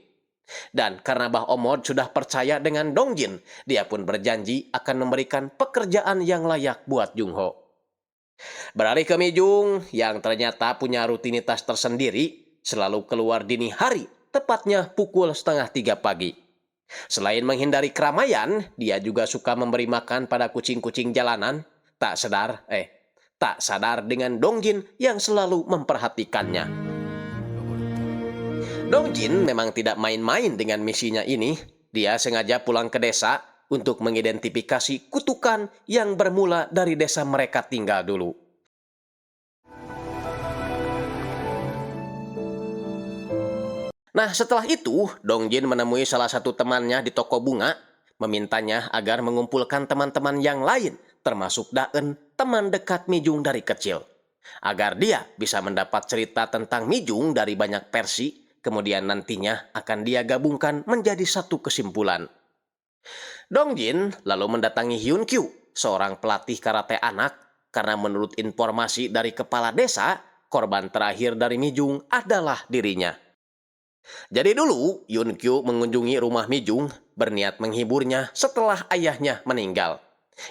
Dan karena Bah Omod sudah percaya dengan Dongjin, dia pun berjanji akan memberikan pekerjaan yang layak buat Junho. Beralih ke Mijung yang ternyata punya rutinitas tersendiri, selalu keluar dini hari, tepatnya pukul 2:30 pagi. Selain menghindari keramaian, dia juga suka memberi makan pada kucing-kucing jalanan, tak sadar dengan Dongjin yang selalu memperhatikannya. Dongjin memang tidak main-main dengan misinya ini. Dia sengaja pulang ke desa untuk mengidentifikasi kutukan yang bermula dari desa mereka tinggal dulu. Nah, setelah itu, Dongjin menemui salah satu temannya di toko bunga, memintanya agar mengumpulkan teman-teman yang lain, termasuk Daen, teman dekat Mijung dari kecil. Agar dia bisa mendapat cerita tentang Mijung dari banyak versi, kemudian nantinya akan dia gabungkan menjadi satu kesimpulan. Dongjin lalu mendatangi Hyunkyu, seorang pelatih karate anak, karena menurut informasi dari kepala desa, korban terakhir dari Mijung adalah dirinya. Jadi dulu, Hyunkyu mengunjungi rumah Mijung, berniat menghiburnya setelah ayahnya meninggal.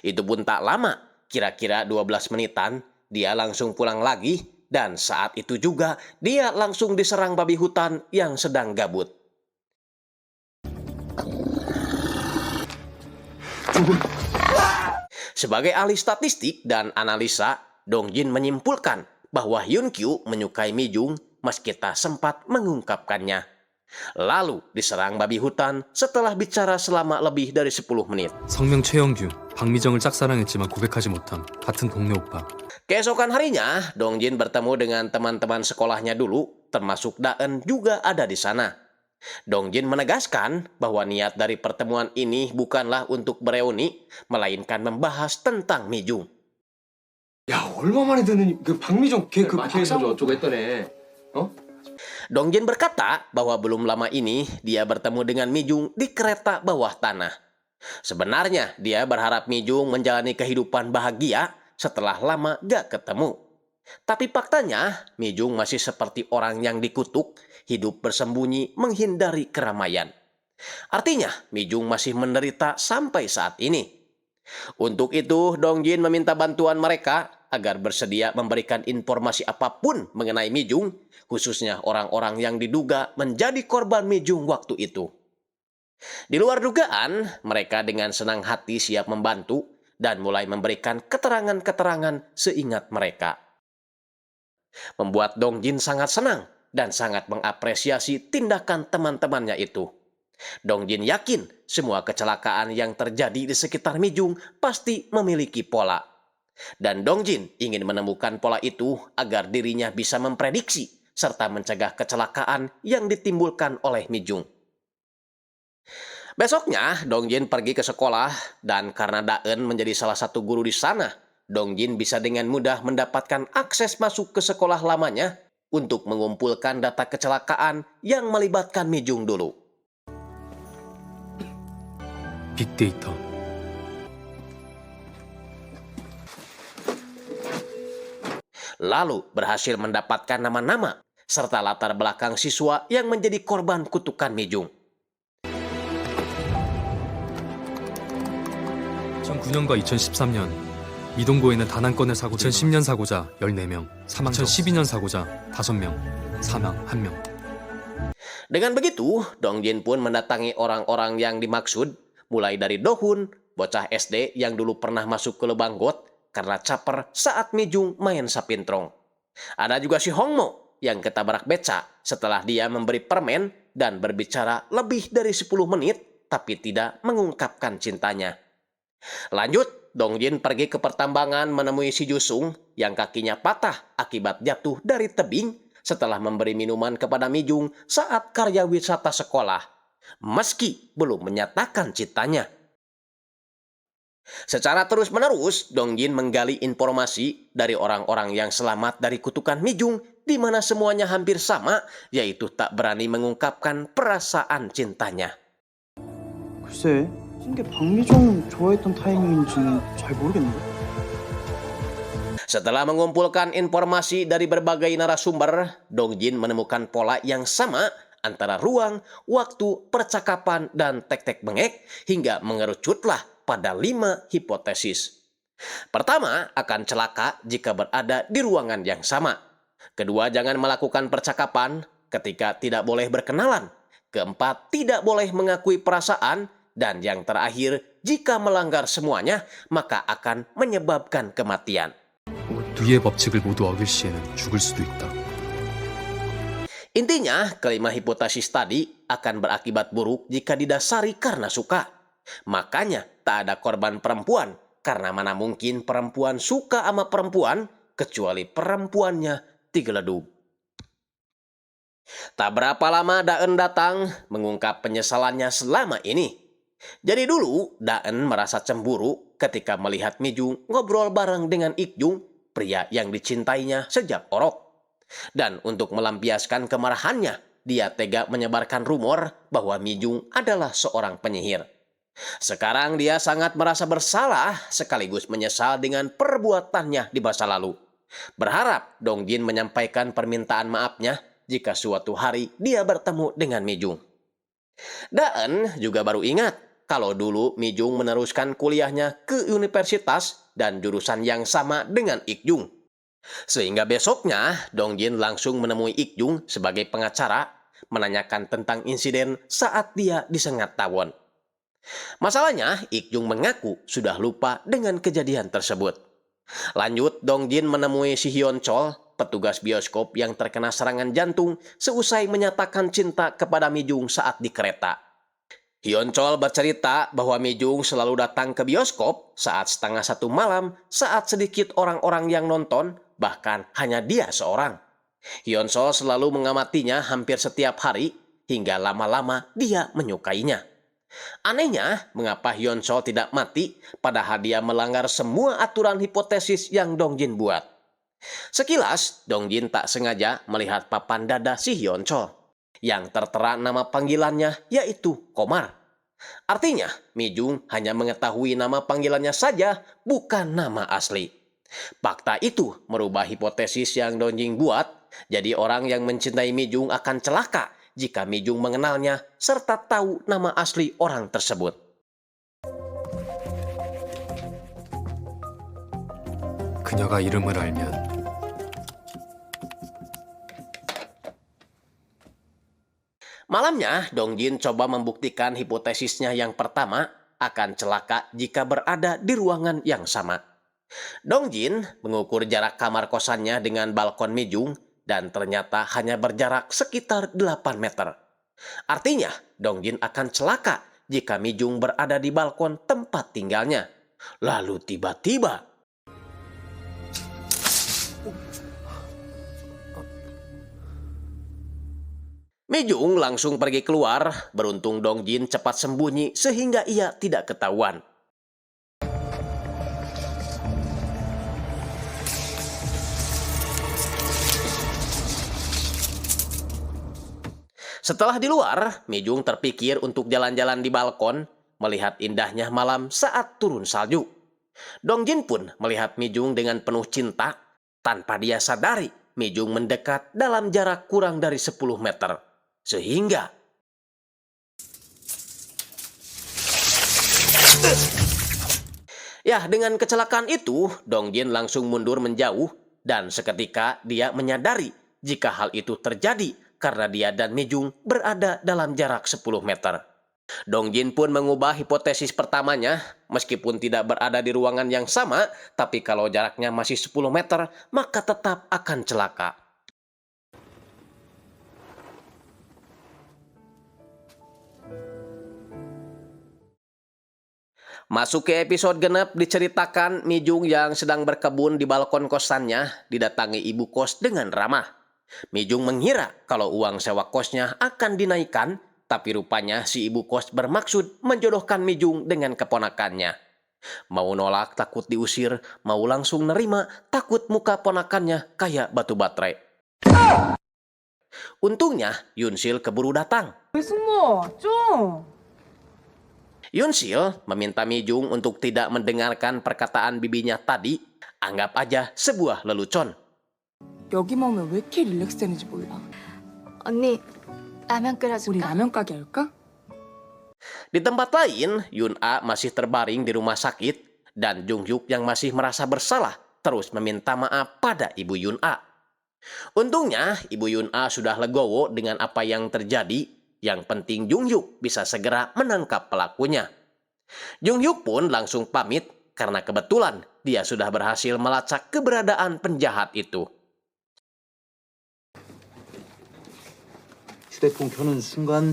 Itu pun tak lama, kira-kira 12 menitan, dia langsung pulang lagi, dan saat itu juga dia langsung diserang babi hutan yang sedang gabut. Sebagai ahli statistik dan analisa, Dongjin menyimpulkan bahwa Hyunkyu menyukai Mijung meski tak sempat mengungkapkannya. Lalu diserang babi hutan setelah bicara selama lebih dari 10 menit. 성명 최영규, 박미정을 짝사랑했지만 고백하지 못함. 같은 동네 오빠. Keesokan harinya, Dongjin bertemu dengan teman-teman sekolahnya dulu, termasuk Daen juga ada di sana. Dongjin menegaskan bahwa niat dari pertemuan ini bukanlah untuk bereuni, melainkan membahas tentang Mijung. 야, 얼마 만에 듣는 그 박미정 걔 그 박상 어쩌고 했더네. Dongjin berkata bahwa belum lama ini dia bertemu dengan Mijung di kereta bawah tanah. Sebenarnya dia berharap Mijung menjalani kehidupan bahagia setelah lama gak ketemu. Tapi faktanya Mijung masih seperti orang yang dikutuk, hidup bersembunyi menghindari keramaian. Artinya Mijung masih menderita sampai saat ini. Untuk itu Dongjin meminta bantuan mereka agar bersedia memberikan informasi apapun mengenai Mijung, khususnya orang-orang yang diduga menjadi korban Mijung waktu itu. Di luar dugaan, mereka dengan senang hati siap membantu dan mulai memberikan keterangan-keterangan seingat mereka. Membuat Dongjin sangat senang dan sangat mengapresiasi tindakan teman-temannya itu. Dongjin yakin semua kecelakaan yang terjadi di sekitar Mijung pasti memiliki pola. Dan Dongjin ingin menemukan pola itu agar dirinya bisa memprediksi serta mencegah kecelakaan yang ditimbulkan oleh Mijung. Besoknya, Dongjin pergi ke sekolah, dan karena Daen menjadi salah satu guru di sana, Dongjin bisa dengan mudah mendapatkan akses masuk ke sekolah lamanya untuk mengumpulkan data kecelakaan yang melibatkan Mijung dulu. 빅데이터. Lalu berhasil mendapatkan nama-nama serta latar belakang siswa yang menjadi korban kutukan Mijung. 2009년과 2013년 이동고에는 단 한 건의 사고 2010년 사고자 14명, 사망 2012년 사고자 5명, 사망 1명. Dengan begitu, Dongjin pun mendatangi orang-orang yang dimaksud, mulai dari Dohun, bocah SD yang dulu pernah masuk ke lubang got karena caper saat Mijung main sapintrong. Ada juga si Hongmo yang ketabrak beca setelah dia memberi permen dan berbicara lebih dari 10 menit tapi tidak mengungkapkan cintanya. Lanjut, Dongjin pergi ke pertambangan menemui si Jusung yang kakinya patah akibat jatuh dari tebing setelah memberi minuman kepada Mijung saat karya wisata sekolah, meski belum menyatakan cintanya. Secara terus-menerus, Dongjin menggali informasi dari orang-orang yang selamat dari kutukan Mijung, di mana semuanya hampir sama, yaitu tak berani mengungkapkan perasaan cintanya. 글쎄, 찐게 박미정 좋아했던 타이밍인지는 잘 모르겠네. Setelah mengumpulkan informasi dari berbagai narasumber, Dongjin menemukan pola yang sama antara ruang, waktu, percakapan, dan tek-tek bengek hingga mengerucutlah pada 5 hipotesis. Pertama, akan celaka jika berada di ruangan yang sama. Kedua, jangan melakukan percakapan. Ketiga, tidak boleh berkenalan. Keempat, tidak boleh mengakui perasaan. Dan yang terakhir, jika melanggar semuanya, maka akan menyebabkan kematian. 위의 법칙을 모두 어길 시에는 죽을 수도 있다. Intinya, kelima hipotesis tadi akan berakibat buruk jika didasari karena suka. Makanya, tak ada korban perempuan, karena mana mungkin perempuan suka sama perempuan, kecuali perempuannya digeledug. Tak berapa lama Daen datang mengungkap penyesalannya selama ini. Jadi dulu, Daen merasa cemburu ketika melihat Mijung ngobrol bareng dengan Ikjung, pria yang dicintainya sejak orok. Dan untuk melampiaskan kemarahannya, dia tega menyebarkan rumor bahwa Mijung adalah seorang penyihir. Sekarang dia sangat merasa bersalah sekaligus menyesal dengan perbuatannya di masa lalu. Berharap Dongjin menyampaikan permintaan maafnya jika suatu hari dia bertemu dengan Mijung. Daen juga baru ingat kalau dulu Mijung meneruskan kuliahnya ke universitas dan jurusan yang sama dengan Ikjung. Sehingga besoknya Dongjin langsung menemui Ikjung sebagai pengacara, menanyakan tentang insiden saat dia disengat tawon. Masalahnya, Ikjung mengaku sudah lupa dengan kejadian tersebut. Lanjut, Dongjin menemui si Hyun Chol, petugas bioskop yang terkena serangan jantung seusai menyatakan cinta kepada Mijung saat di kereta. Hyun Chol bercerita bahwa Mijung selalu datang ke bioskop saat 1:30 malam saat sedikit orang-orang yang nonton, bahkan hanya dia seorang. Hyun Chol selalu mengamatinya hampir setiap hari, hingga lama-lama dia menyukainya. Anehnya, mengapa Hyun Chol tidak mati padahal dia melanggar semua aturan hipotesis yang Dongjin buat. Sekilas, Dongjin tak sengaja melihat papan dada si Hyun Chol. Yang tertera nama panggilannya yaitu Komar. Artinya, Mijung hanya mengetahui nama panggilannya saja, bukan nama asli. Fakta itu merubah hipotesis yang Dongjin buat, jadi orang yang mencintai Mijung akan celaka jika Mijung mengenalnya serta tahu nama asli orang tersebut. 그녀가 이름을 알면 Malamnya, Dongjin coba membuktikan hipotesisnya yang pertama akan celaka jika berada di ruangan yang sama. Dongjin mengukur jarak kamar kosannya dengan balkon Mijung dan ternyata hanya berjarak sekitar 8 meter. Artinya, Dongjin akan celaka jika Mijung berada di balkon tempat tinggalnya. Lalu tiba-tiba, Mijung langsung pergi keluar, beruntung Dongjin cepat sembunyi sehingga ia tidak ketahuan. Setelah di luar, Mijung terpikir untuk jalan-jalan di balkon, melihat indahnya malam saat turun salju. Dongjin pun melihat Mijung dengan penuh cinta, tanpa dia sadari Mijung mendekat dalam jarak kurang dari 10 meter. Sehingga dengan kecelakaan itu, Dongjin langsung mundur menjauh dan seketika dia menyadari jika hal itu terjadi karena dia dan Mijung berada dalam jarak 10 meter. Dongjin pun mengubah hipotesis pertamanya, meskipun tidak berada di ruangan yang sama, tapi kalau jaraknya masih 10 meter, maka tetap akan celaka. Masuk ke episode genep, diceritakan Mijung yang sedang berkebun di balkon kosannya didatangi ibu kos dengan ramah. Mijung mengira kalau uang sewa kosnya akan dinaikkan, tapi rupanya si ibu kos bermaksud menjodohkan Mijung dengan keponakannya. Mau nolak takut diusir, mau langsung nerima takut muka ponakannya kayak batu baterai. Untungnya Yunsil keburu datang. 왜 숨어? 좀! Yunsil meminta Mijung untuk tidak mendengarkan perkataan bibinya tadi, anggap aja sebuah lelucon. 여기만 오면 왜 이렇게 릴렉스 되는지 몰라. 언니, 라면 우리 끓여줄까? 라면 가게 할까? Di tempat lain, Yun A masih terbaring di rumah sakit dan Jung Hyuk yang masih merasa bersalah terus meminta maaf pada ibu Yun A. Untungnya, ibu Yun A sudah legowo dengan apa yang terjadi. Yang penting Jung Hyuk bisa segera menangkap pelakunya. Jung Hyuk pun langsung pamit karena kebetulan dia sudah berhasil melacak keberadaan penjahat itu. 휴대폰 켜는 순간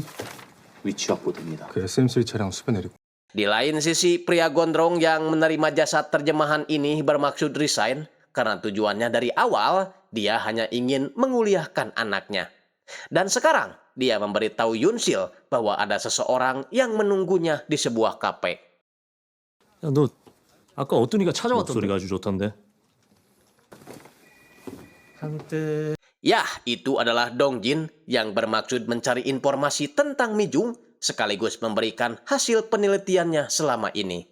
위치 확보됩니다. 그 SM3 차량 수배 내리고. Di lain sisi, pria gondrong yang menerima jasa terjemahan ini bermaksud resign karena tujuannya dari awal dia hanya ingin menguliahkan anaknya. Dan sekarang dia memberitahu Yunsil bahwa ada seseorang yang menunggunya di sebuah kafe. 야, 너 아까 어떤 이가 찾아왔던데? 목소리가 아주 좋던데. Ya, itu adalah Dongjin yang bermaksud mencari informasi tentang Mijung sekaligus memberikan hasil penelitiannya selama ini.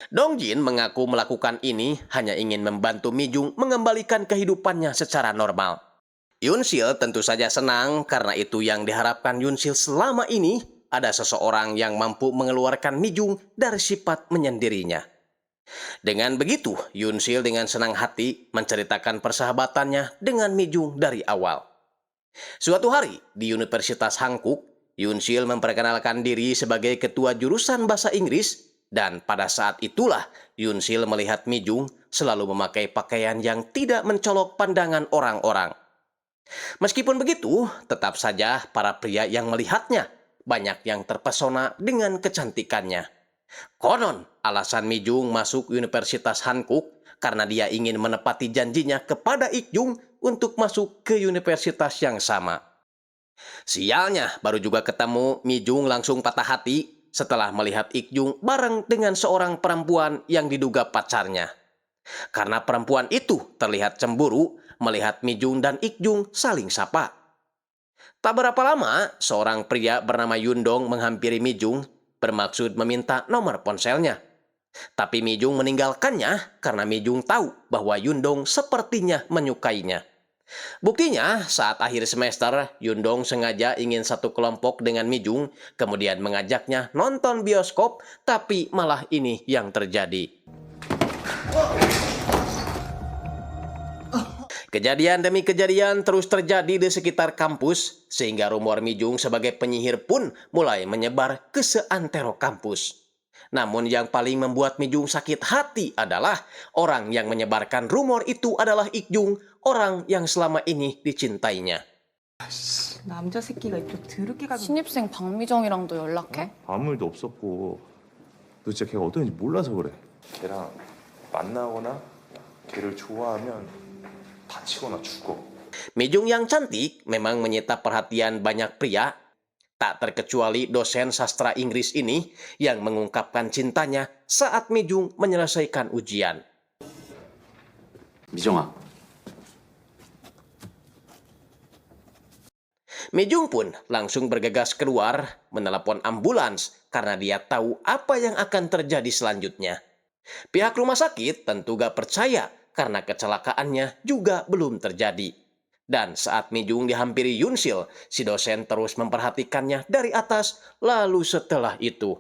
Dongjin mengaku melakukan ini hanya ingin membantu Mijung mengembalikan kehidupannya secara normal. Yunsil tentu saja senang karena itu yang diharapkan Yunsil selama ini, ada seseorang yang mampu mengeluarkan Mijung dari sifat menyendirinya. Dengan begitu, Yunsil dengan senang hati menceritakan persahabatannya dengan Mijung dari awal. Suatu hari di Universitas Hankook, Yunsil memperkenalkan diri sebagai ketua jurusan bahasa Inggris dan pada saat itulah Yunsil melihat Mijung selalu memakai pakaian yang tidak mencolok pandangan orang-orang. Meskipun begitu, tetap saja para pria yang melihatnya banyak yang terpesona dengan kecantikannya. Konon, alasan Mijung masuk Universitas Hankook karena dia ingin menepati janjinya kepada Ik-jung untuk masuk ke universitas yang sama. Sialnya, baru juga ketemu, Mijung langsung patah hati setelah melihat Ik-jung bareng dengan seorang perempuan yang diduga pacarnya. Karena perempuan itu terlihat cemburu melihat Mijung dan Ik-jung saling sapa. Tak berapa lama, seorang pria bernama Yundong menghampiri Mijung bermaksud meminta nomor ponselnya. Tapi Mijung meninggalkannya karena Mijung tahu bahwa Yundong sepertinya menyukainya. Buktinya, saat akhir semester, Yundong sengaja ingin satu kelompok dengan Mijung, kemudian mengajaknya nonton bioskop, tapi malah ini yang terjadi. Kejadian demi kejadian terus terjadi di sekitar kampus, sehingga rumor Mijung sebagai penyihir pun mulai menyebar ke seantero kampus. Namun yang paling membuat Mijung sakit hati adalah orang yang menyebarkan rumor itu adalah Ik-jung, orang yang selama ini dicintainya. 남자 새끼가 이쪽 더럽게 가서 신입생 박미정이랑도 연락해? 아무 일도 없었고 너 진짜 걔가 어떤지 몰라서 그래. 걔랑 만나거나 걔를 좋아하면 다치거나 죽어. Mijung yang cantik memang menyita perhatian banyak pria, tak terkecuali dosen sastra Inggris ini yang mengungkapkan cintanya saat Mijung menyelesaikan ujian. 미정아, Mijung pun langsung bergegas keluar menelepon ambulans karena dia tahu apa yang akan terjadi selanjutnya. Pihak rumah sakit tentu gak percaya karena kecelakaannya juga belum terjadi. Dan saat Mijung dihampiri Yunsil, si dosen terus memperhatikannya dari atas, lalu setelah itu.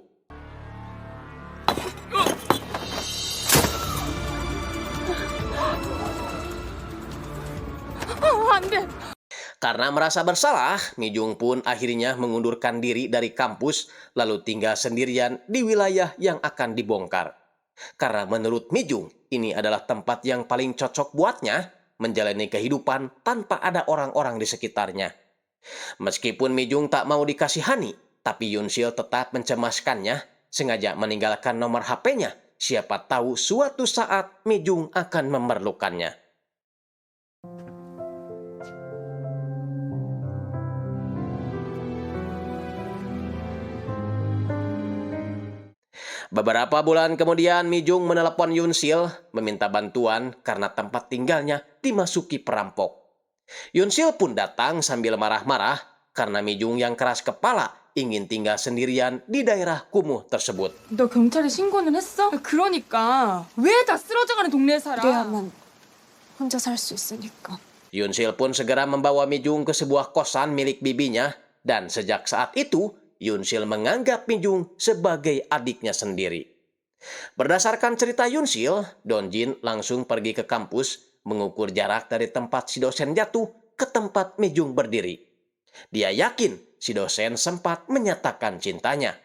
Karena merasa bersalah, Mijung pun akhirnya mengundurkan diri dari kampus, lalu tinggal sendirian di wilayah yang akan dibongkar. Karena menurut Mijung, ini adalah tempat yang paling cocok buatnya menjalani kehidupan tanpa ada orang-orang di sekitarnya. Meskipun Mijung tak mau dikasihani, tapi Yunsil tetap mencemaskannya, sengaja meninggalkan nomor HP-nya. Siapa tahu suatu saat Mijung akan memerlukannya. Beberapa bulan kemudian, Mijung menelepon Yunsil meminta bantuan karena tempat tinggalnya dimasuki perampok. Yunsil pun datang sambil marah-marah karena Mijung yang keras kepala ingin tinggal sendirian di daerah kumuh tersebut. 너 경찰에 신고는 했어? 그러니까 왜 다 쓰러져가는 동네에 살아? 그래야만 혼자 살 수 있으니까. Yunsil pun segera membawa Mijung ke sebuah kosan milik bibinya, dan sejak saat itu Yunsil menganggap Mijung sebagai adiknya sendiri. Berdasarkan cerita Yunsil, Dongjin langsung pergi ke kampus mengukur jarak dari tempat si dosen jatuh ke tempat Mijung berdiri. Dia yakin si dosen sempat menyatakan cintanya.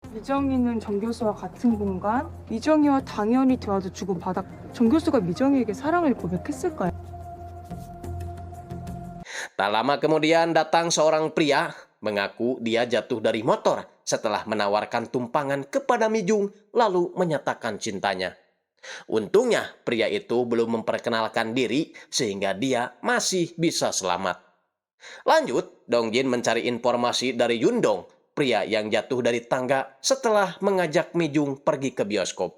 미정이는 정 교수와 같은 공간? 미정이와 당연히 대화도 주고받았. 정 교수가 미정이에게 사랑을 고백했을까요? Tak lama kemudian datang seorang pria mengaku dia jatuh dari motor setelah menawarkan tumpangan kepada Mijung lalu menyatakan cintanya. Untungnya pria itu belum memperkenalkan diri sehingga dia masih bisa selamat. Lanjut, Dongjin mencari informasi dari Yundong, pria yang jatuh dari tangga setelah mengajak Mijung pergi ke bioskop.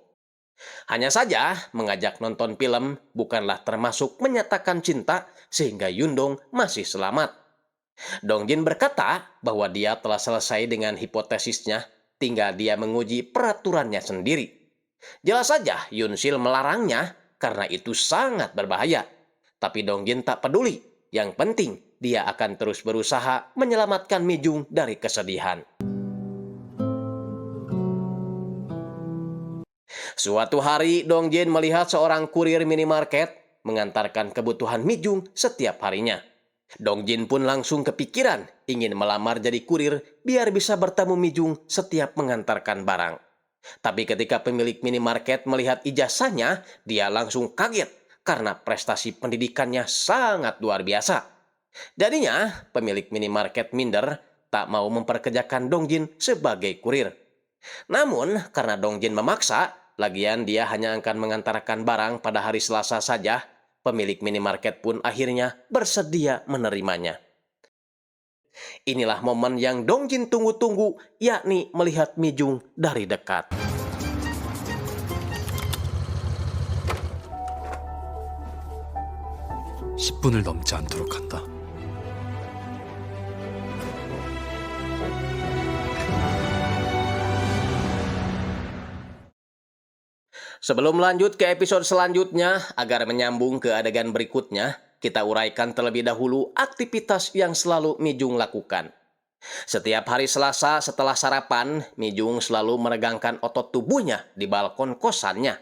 Hanya saja, mengajak nonton film bukanlah termasuk menyatakan cinta sehingga Yundong masih selamat. Dongjin berkata bahwa dia telah selesai dengan hipotesisnya, tinggal dia menguji peraturannya sendiri. Jelas saja Yunsil melarangnya karena itu sangat berbahaya. Tapi Dongjin tak peduli, yang penting dia akan terus berusaha menyelamatkan Mijung dari kesedihan. Suatu hari, Dongjin melihat seorang kurir minimarket mengantarkan kebutuhan Mijung setiap harinya. Dongjin pun langsung kepikiran ingin melamar jadi kurir biar bisa bertemu Mijung setiap mengantarkan barang. Tapi ketika pemilik minimarket melihat ijazahnya, dia langsung kaget karena prestasi pendidikannya sangat luar biasa. Jadinya, pemilik minimarket minder tak mau memperkerjakan Dongjin sebagai kurir. Namun, karena Dongjin memaksa, lagian dia hanya akan mengantarkan barang pada hari Selasa saja, pemilik minimarket pun akhirnya bersedia menerimanya. Inilah momen yang Dongjin tunggu-tunggu, yakni melihat Mijung dari dekat. (10분을) 넘지 않도록 한다. Sebelum lanjut ke episode selanjutnya, agar menyambung ke adegan berikutnya, kita uraikan terlebih dahulu aktivitas yang selalu Mijung lakukan. Setiap hari Selasa setelah sarapan, Mijung selalu meregangkan otot tubuhnya di balkon kosannya.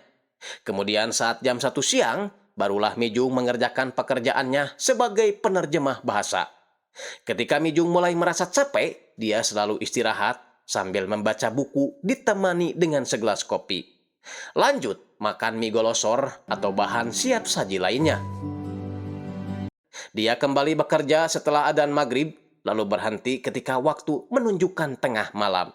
Kemudian saat jam 1 siang, barulah Mijung mengerjakan pekerjaannya sebagai penerjemah bahasa. Ketika Mijung mulai merasa capek, dia selalu istirahat sambil membaca buku ditemani dengan segelas kopi. Lanjut, makan mie golosor atau bahan siap saji lainnya. Dia kembali bekerja setelah adzan maghrib, lalu berhenti ketika waktu menunjukkan tengah malam.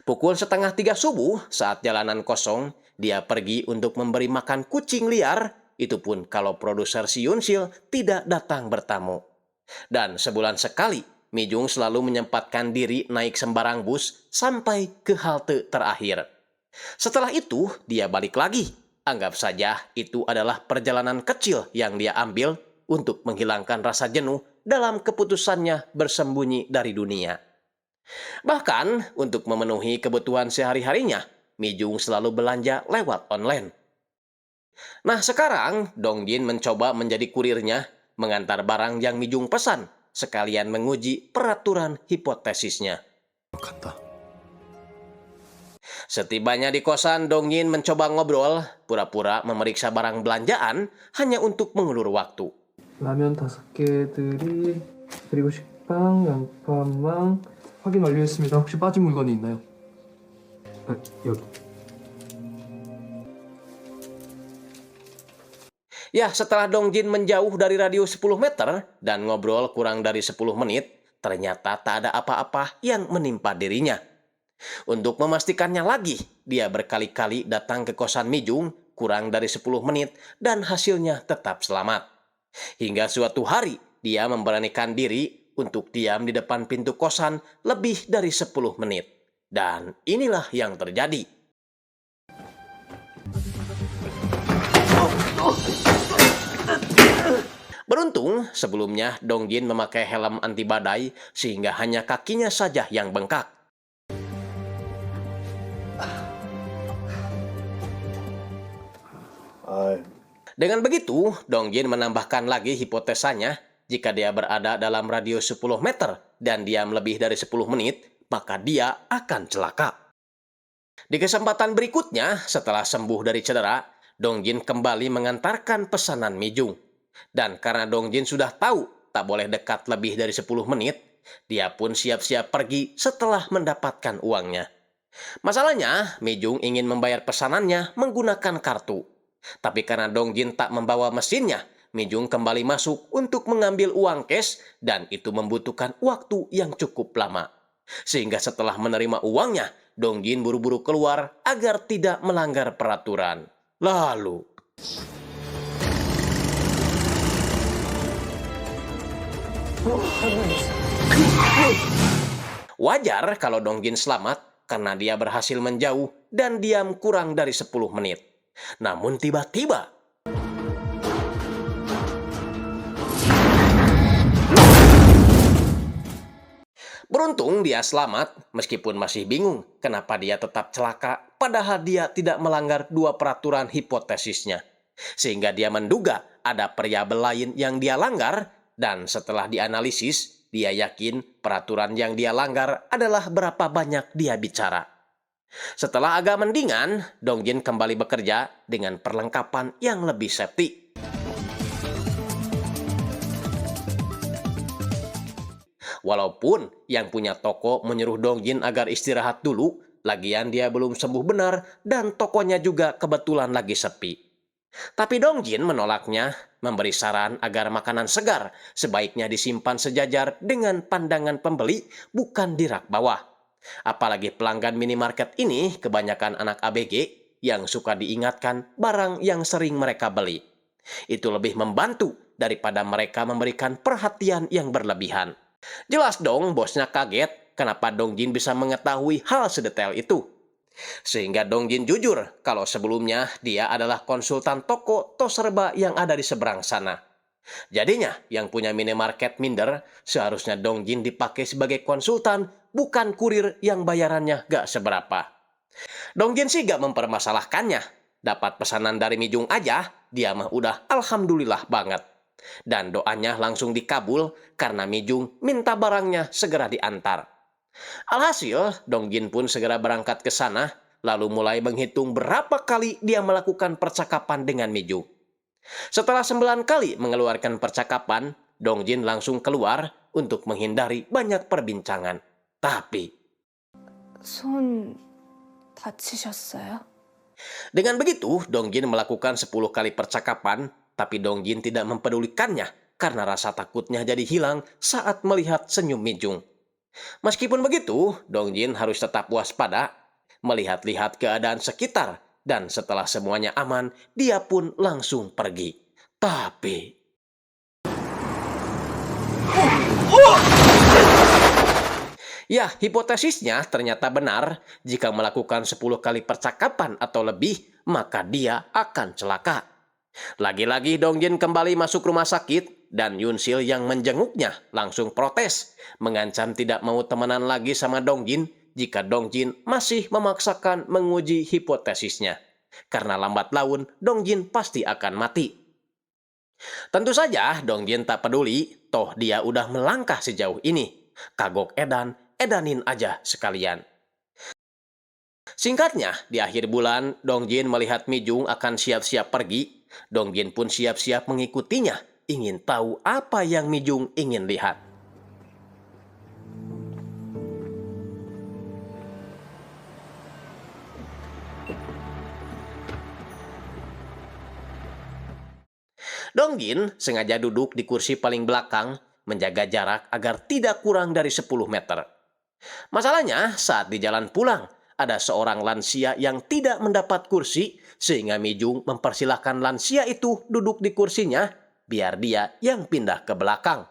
Pukul 2:30 subuh, saat jalanan kosong, dia pergi untuk memberi makan kucing liar, itu pun kalau produser si Yunsil tidak datang bertamu. Dan sebulan sekali, Mijung selalu menyempatkan diri naik sembarang bus sampai ke halte terakhir. Setelah itu, dia balik lagi. Anggap saja itu adalah perjalanan kecil yang dia ambil untuk menghilangkan rasa jenuh dalam keputusannya bersembunyi dari dunia. Bahkan, untuk memenuhi kebutuhan sehari-harinya, Mijung selalu belanja lewat online. Nah sekarang, Dongjin mencoba menjadi kurirnya, mengantar barang yang Mijung pesan, sekalian menguji peraturan hipotesisnya. 간다. Setibanya di kosan, Dongjin mencoba ngobrol, pura-pura memeriksa barang belanjaan hanya untuk mengulur waktu. 라면 5개들이 그리고 식빵, 양파망 확인 완료했습니다. 혹시 빠진 물건이 있나요? 여기. Ya, setelah Dongjin menjauh dari radius 10 meter dan ngobrol kurang dari 10 menit, ternyata tak ada apa-apa yang menimpa dirinya. Untuk memastikannya lagi, dia berkali-kali datang ke kosan Mijung kurang dari 10 menit dan hasilnya tetap selamat. Hingga suatu hari, dia memberanikan diri untuk diam di depan pintu kosan lebih dari 10 menit. Dan inilah yang terjadi. Beruntung, sebelumnya Dongjin memakai helm anti badai sehingga hanya kakinya saja yang bengkak. Dengan begitu, Dongjin menambahkan lagi hipotesanya, jika dia berada dalam radius 10 meter dan diam lebih dari 10 menit, maka dia akan celaka. Di kesempatan berikutnya, setelah sembuh dari cedera, Dongjin kembali mengantarkan pesanan Mijung. Dan karena Dongjin sudah tahu tak boleh dekat lebih dari 10 menit, dia pun siap-siap pergi setelah mendapatkan uangnya. Masalahnya, Mijung ingin membayar pesanannya menggunakan kartu. Tapi karena Dongjin tak membawa mesinnya, Mijung kembali masuk untuk mengambil uang cash dan itu membutuhkan waktu yang cukup lama. Sehingga setelah menerima uangnya, Dongjin buru-buru keluar agar tidak melanggar peraturan. Lalu... wajar kalau Dongjin selamat karena dia berhasil menjauh dan diam kurang dari 10 menit. Namun tiba-tiba beruntung dia selamat meskipun masih bingung kenapa dia tetap celaka padahal dia tidak melanggar 2 peraturan hipotesisnya. Sehingga dia menduga ada variabel lain yang dia langgar dan setelah dianalisis dia yakin peraturan yang dia langgar adalah berapa banyak dia bicara. Setelah agak mendingan, Dongjin kembali bekerja dengan perlengkapan yang lebih safety. Walaupun yang punya toko menyuruh Dongjin agar istirahat dulu, lagian dia belum sembuh benar dan tokonya juga kebetulan lagi sepi. Tapi Dongjin menolaknya, memberi saran agar makanan segar sebaiknya disimpan sejajar dengan pandangan pembeli, bukan di rak bawah. Apalagi pelanggan minimarket ini kebanyakan anak ABG yang suka diingatkan barang yang sering mereka beli. Itu lebih membantu daripada mereka memberikan perhatian yang berlebihan. Jelas dong bosnya kaget kenapa Dongjin bisa mengetahui hal sedetail itu. Sehingga Dongjin jujur kalau sebelumnya dia adalah konsultan toko tos serba yang ada di seberang sana. Jadinya yang punya minimarket minder, seharusnya Dongjin dipakai sebagai konsultan, bukan kurir yang bayarannya gak seberapa. Dongjin sih gak mempermasalahkannya. Dapat pesanan dari Mijung aja, dia mah udah alhamdulillah banget. Dan doanya langsung dikabul karena Mijung minta barangnya segera diantar. Alhasil, Dongjin pun segera berangkat ke sana, lalu mulai menghitung berapa kali dia melakukan percakapan dengan Mijung. Setelah 9 kali mengeluarkan percakapan, Dongjin langsung keluar untuk menghindari banyak perbincangan. Tapi 손 다치셨어요? dengan begitu, Dongjin melakukan 10 kali percakapan, tapi Dongjin tidak mempedulikannya karena rasa takutnya jadi hilang saat melihat senyum Mijung. Meskipun begitu, Dongjin harus tetap waspada, melihat-lihat keadaan sekitar, dan setelah semuanya aman, dia pun langsung pergi. Tapi ya, hipotesisnya ternyata benar. Jika melakukan 10 kali percakapan atau lebih, maka dia akan celaka. Lagi-lagi Dongjin kembali masuk rumah sakit dan Yunsil yang menjenguknya langsung protes, mengancam tidak mau temenan lagi sama Dongjin jika Dongjin masih memaksakan menguji hipotesisnya. Karena lambat laun Dongjin pasti akan mati. Tentu saja Dongjin tak peduli, toh dia udah melangkah sejauh ini. Kagok edanin aja sekalian. Singkatnya, di akhir bulan, Dongjin melihat Mijung akan siap-siap pergi. Dongjin pun siap-siap mengikutinya, ingin tahu apa yang Mijung ingin lihat. Dongjin sengaja duduk di kursi paling belakang, menjaga jarak agar tidak kurang dari 10 meter. Masalahnya, saat di jalan pulang, ada seorang lansia yang tidak mendapat kursi, sehingga Mijung mempersilahkan lansia itu duduk di kursinya, biar dia yang pindah ke belakang.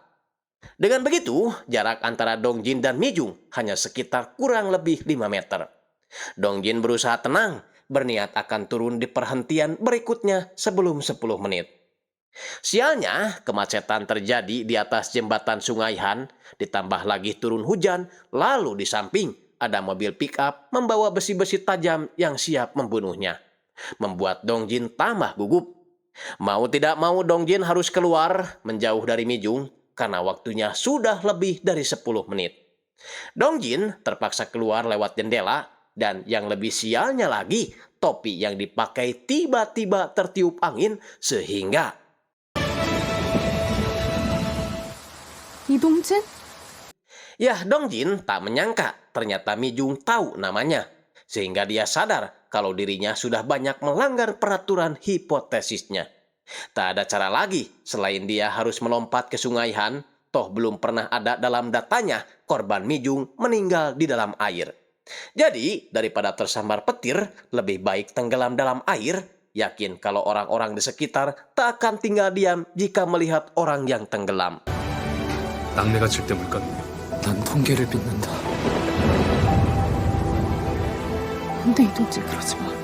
Dengan begitu, jarak antara Dongjin dan Mijung hanya sekitar kurang lebih 5 meter. Dongjin berusaha tenang, berniat akan turun di perhentian berikutnya sebelum 10 menit. Sialnya, kemacetan terjadi di atas jembatan Sungai Han, ditambah lagi turun hujan, lalu di samping ada mobil pick-up membawa besi-besi tajam yang siap membunuhnya. Membuat Dongjin tambah gugup. Mau tidak mau Dongjin harus keluar menjauh dari Mijung karena waktunya sudah lebih dari 10 menit. Dongjin terpaksa keluar lewat jendela dan yang lebih sialnya lagi, topi yang dipakai tiba-tiba tertiup angin sehingga 이동진? ya Dongjin tak menyangka ternyata Mijung tahu namanya. Sehingga dia sadar kalau dirinya sudah banyak melanggar peraturan hipotesisnya. Tak ada cara lagi selain dia harus melompat ke Sungai Han, toh belum pernah ada dalam datanya korban Mijung meninggal di dalam air. Jadi, daripada tersambar petir, lebih baik tenggelam dalam air. Yakin kalau orang-orang di sekitar tak akan tinggal diam jika melihat orang yang tenggelam. 낙내가 칠 때 물가는 난 통계를 믿는다. 근데 이동진 그러지 마.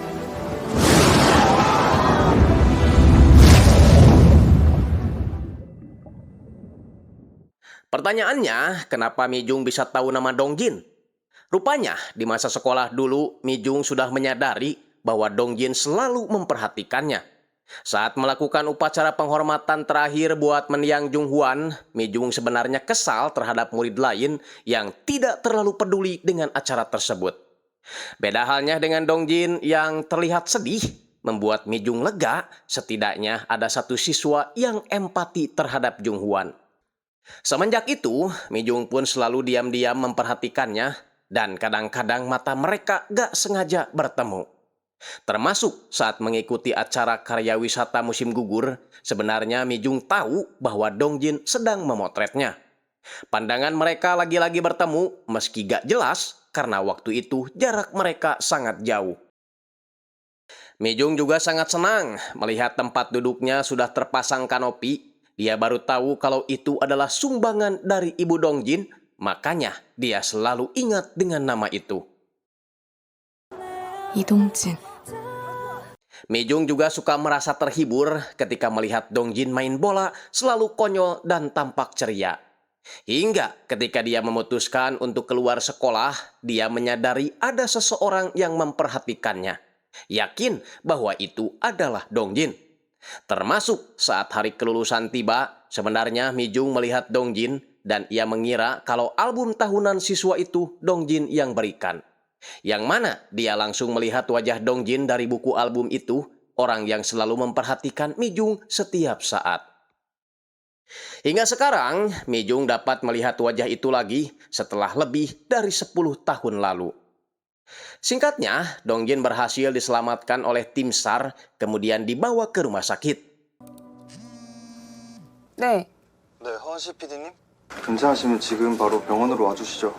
Pertanyaannya, kenapa Mijung bisa tahu nama Dongjin? Rupanya, di masa sekolah dulu, Mijung sudah menyadari bahwa Dongjin selalu memperhatikannya. Saat melakukan upacara penghormatan terakhir buat mendiang Junghwan, Mijung sebenarnya kesal terhadap murid lain yang tidak terlalu peduli dengan acara tersebut. Beda halnya dengan Dongjin yang terlihat sedih, membuat Mijung lega, setidaknya ada satu siswa yang empati terhadap Junghwan. Semenjak itu, Mijung pun selalu diam-diam memperhatikannya dan kadang-kadang mata mereka gak sengaja bertemu. Termasuk saat mengikuti acara karya wisata musim gugur, sebenarnya Mijung tahu bahwa Dongjin sedang memotretnya. Pandangan mereka lagi-lagi bertemu meski gak jelas karena waktu itu jarak mereka sangat jauh. Mijung juga sangat senang melihat tempat duduknya sudah terpasang kanopi. Dia baru tahu kalau itu adalah sumbangan dari ibu Dongjin, makanya dia selalu ingat dengan nama itu. 이동진. Mijung juga suka merasa terhibur ketika melihat Dongjin main bola selalu konyol dan tampak ceria. Hingga ketika dia memutuskan untuk keluar sekolah, dia menyadari ada seseorang yang memperhatikannya. Yakin bahwa itu adalah Dongjin. Termasuk saat hari kelulusan tiba, sebenarnya Mijung melihat Dongjin dan ia mengira kalau album tahunan siswa itu Dongjin yang berikan. Yang mana dia langsung melihat wajah Dongjin dari buku album itu, orang yang selalu memperhatikan Mijung setiap saat. Hingga sekarang, Mijung dapat melihat wajah itu lagi setelah lebih dari 10 tahun lalu. Singkatnya, Dongjin berhasil diselamatkan oleh tim SAR, kemudian dibawa ke rumah sakit. 네. 네, 허은씨 PD님? 괜찮으시면 지금 바로 병원으로 와주시죠.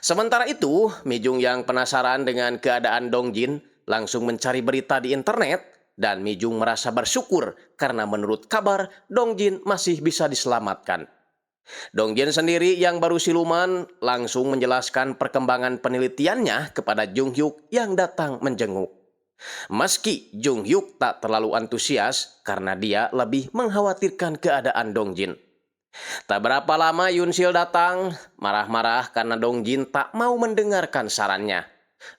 Sementara itu, Mijung yang penasaran dengan keadaan Dongjin langsung mencari berita di internet dan Mijung merasa bersyukur karena menurut kabar Dongjin masih bisa diselamatkan. Dongjin sendiri yang baru siluman langsung menjelaskan perkembangan penelitiannya kepada Junghyuk yang datang menjenguk. Meski Junghyuk tak terlalu antusias karena dia lebih mengkhawatirkan keadaan Dongjin. Tak berapa lama Yunsil datang, marah-marah karena Dongjin tak mau mendengarkan sarannya.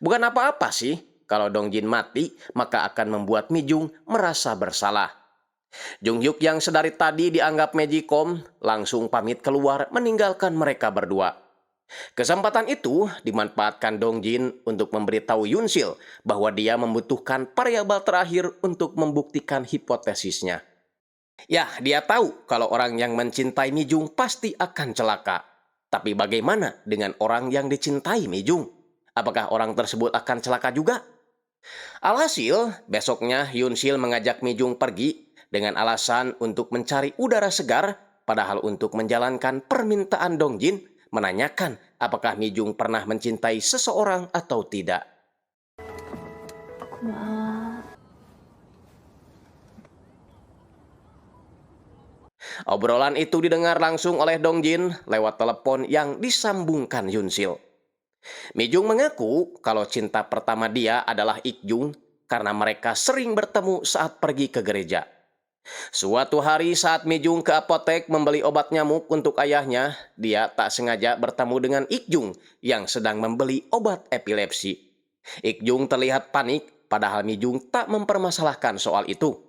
Bukan apa-apa sih, kalau Dongjin mati maka akan membuat Mijung merasa bersalah. Junghyuk yang sedari tadi dianggap magicom langsung pamit keluar meninggalkan mereka berdua. Kesempatan itu dimanfaatkan Dongjin untuk memberitahu Yunsil bahwa dia membutuhkan variabel terakhir untuk membuktikan hipotesisnya. Ya, dia tahu kalau orang yang mencintai Mijung pasti akan celaka. Tapi bagaimana dengan orang yang dicintai Mijung? Apakah orang tersebut akan celaka juga? Alhasil, besoknya Yunsil mengajak Mijung pergi dengan alasan untuk mencari udara segar, padahal untuk menjalankan permintaan Dongjin, menanyakan apakah Mijung pernah mencintai seseorang atau tidak. Obrolan itu didengar langsung oleh Dongjin lewat telepon yang disambungkan Yunsil. Mi-jung mengaku kalau cinta pertama dia adalah Ik-jung karena mereka sering bertemu saat pergi ke gereja. Suatu hari saat Mi-jung ke apotek membeli obat nyamuk untuk ayahnya, dia tak sengaja bertemu dengan Ik-jung yang sedang membeli obat epilepsi. Ik-jung terlihat panik, padahal Mi-jung tak mempermasalahkan soal itu.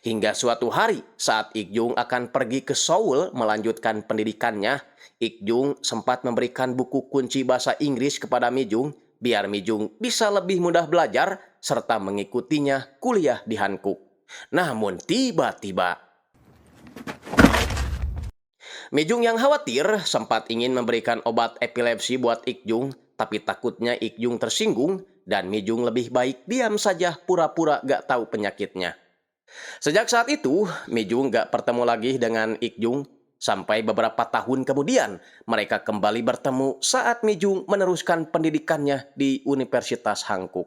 Hingga suatu hari saat Ik-jung akan pergi ke Seoul melanjutkan pendidikannya, Ik-jung sempat memberikan buku kunci bahasa Inggris kepada Mi-jung biar Mi-jung bisa lebih mudah belajar serta mengikutinya kuliah di Hankuk. Namun tiba-tiba Mi-jung yang khawatir sempat ingin memberikan obat epilepsi buat Ik-jung, tapi takutnya Ik-jung tersinggung dan Mi-jung lebih baik diam saja pura-pura gak tahu penyakitnya. Sejak saat itu, Mi-jung gak bertemu lagi dengan Ik-jung. Sampai beberapa tahun kemudian, mereka kembali bertemu saat Mi-jung meneruskan pendidikannya di Universitas Hankuk.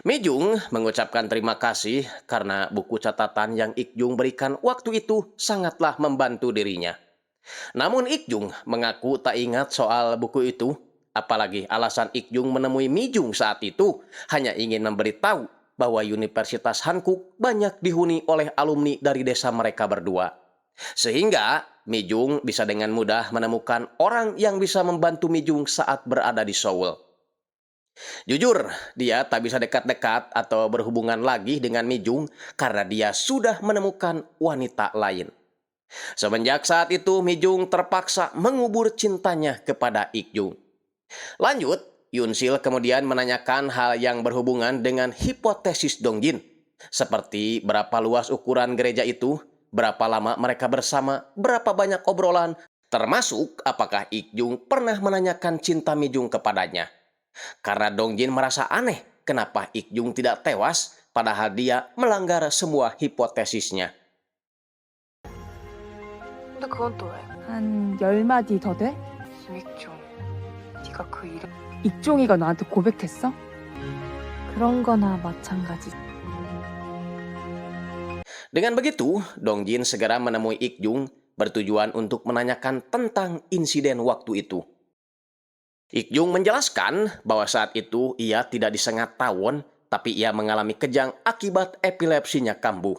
Mi-jung mengucapkan terima kasih karena buku catatan yang Ik-jung berikan waktu itu sangatlah membantu dirinya. Namun Ik-jung mengaku tak ingat soal buku itu, apalagi alasan Ik-jung menemui Mi-jung saat itu hanya ingin memberitahu bahwa Universitas Hankuk banyak dihuni oleh alumni dari desa mereka berdua. Sehingga Mi-jung bisa dengan mudah menemukan orang yang bisa membantu Mi-jung saat berada di Seoul. Jujur, dia tak bisa dekat-dekat atau berhubungan lagi dengan Mi-jung karena dia sudah menemukan wanita lain. Semenjak saat itu, Mi-jung terpaksa mengubur cintanya kepada Ik-jung. Lanjut, Yunsil kemudian menanyakan hal yang berhubungan dengan hipotesis Dongjin, seperti berapa luas ukuran gereja itu, berapa lama mereka bersama, berapa banyak obrolan, termasuk apakah Ik-jung pernah menanyakan cinta Mi-jung kepadanya. Karena Dongjin merasa aneh kenapa Ik-jung tidak tewas, padahal dia melanggar semua hipotesisnya. 근데 그건 또 왜? 한 10마디 더 돼? 익종, 네가 그 이름 익종이가 너한테 고백했어? 그런 거나 마찬가지. Dengan begitu, Dongjin segera menemui Ik-jung bertujuan untuk menanyakan tentang insiden waktu itu. Ik-jung menjelaskan bahwa saat itu ia tidak disengat tawon, tapi ia mengalami kejang akibat epilepsinya kambuh.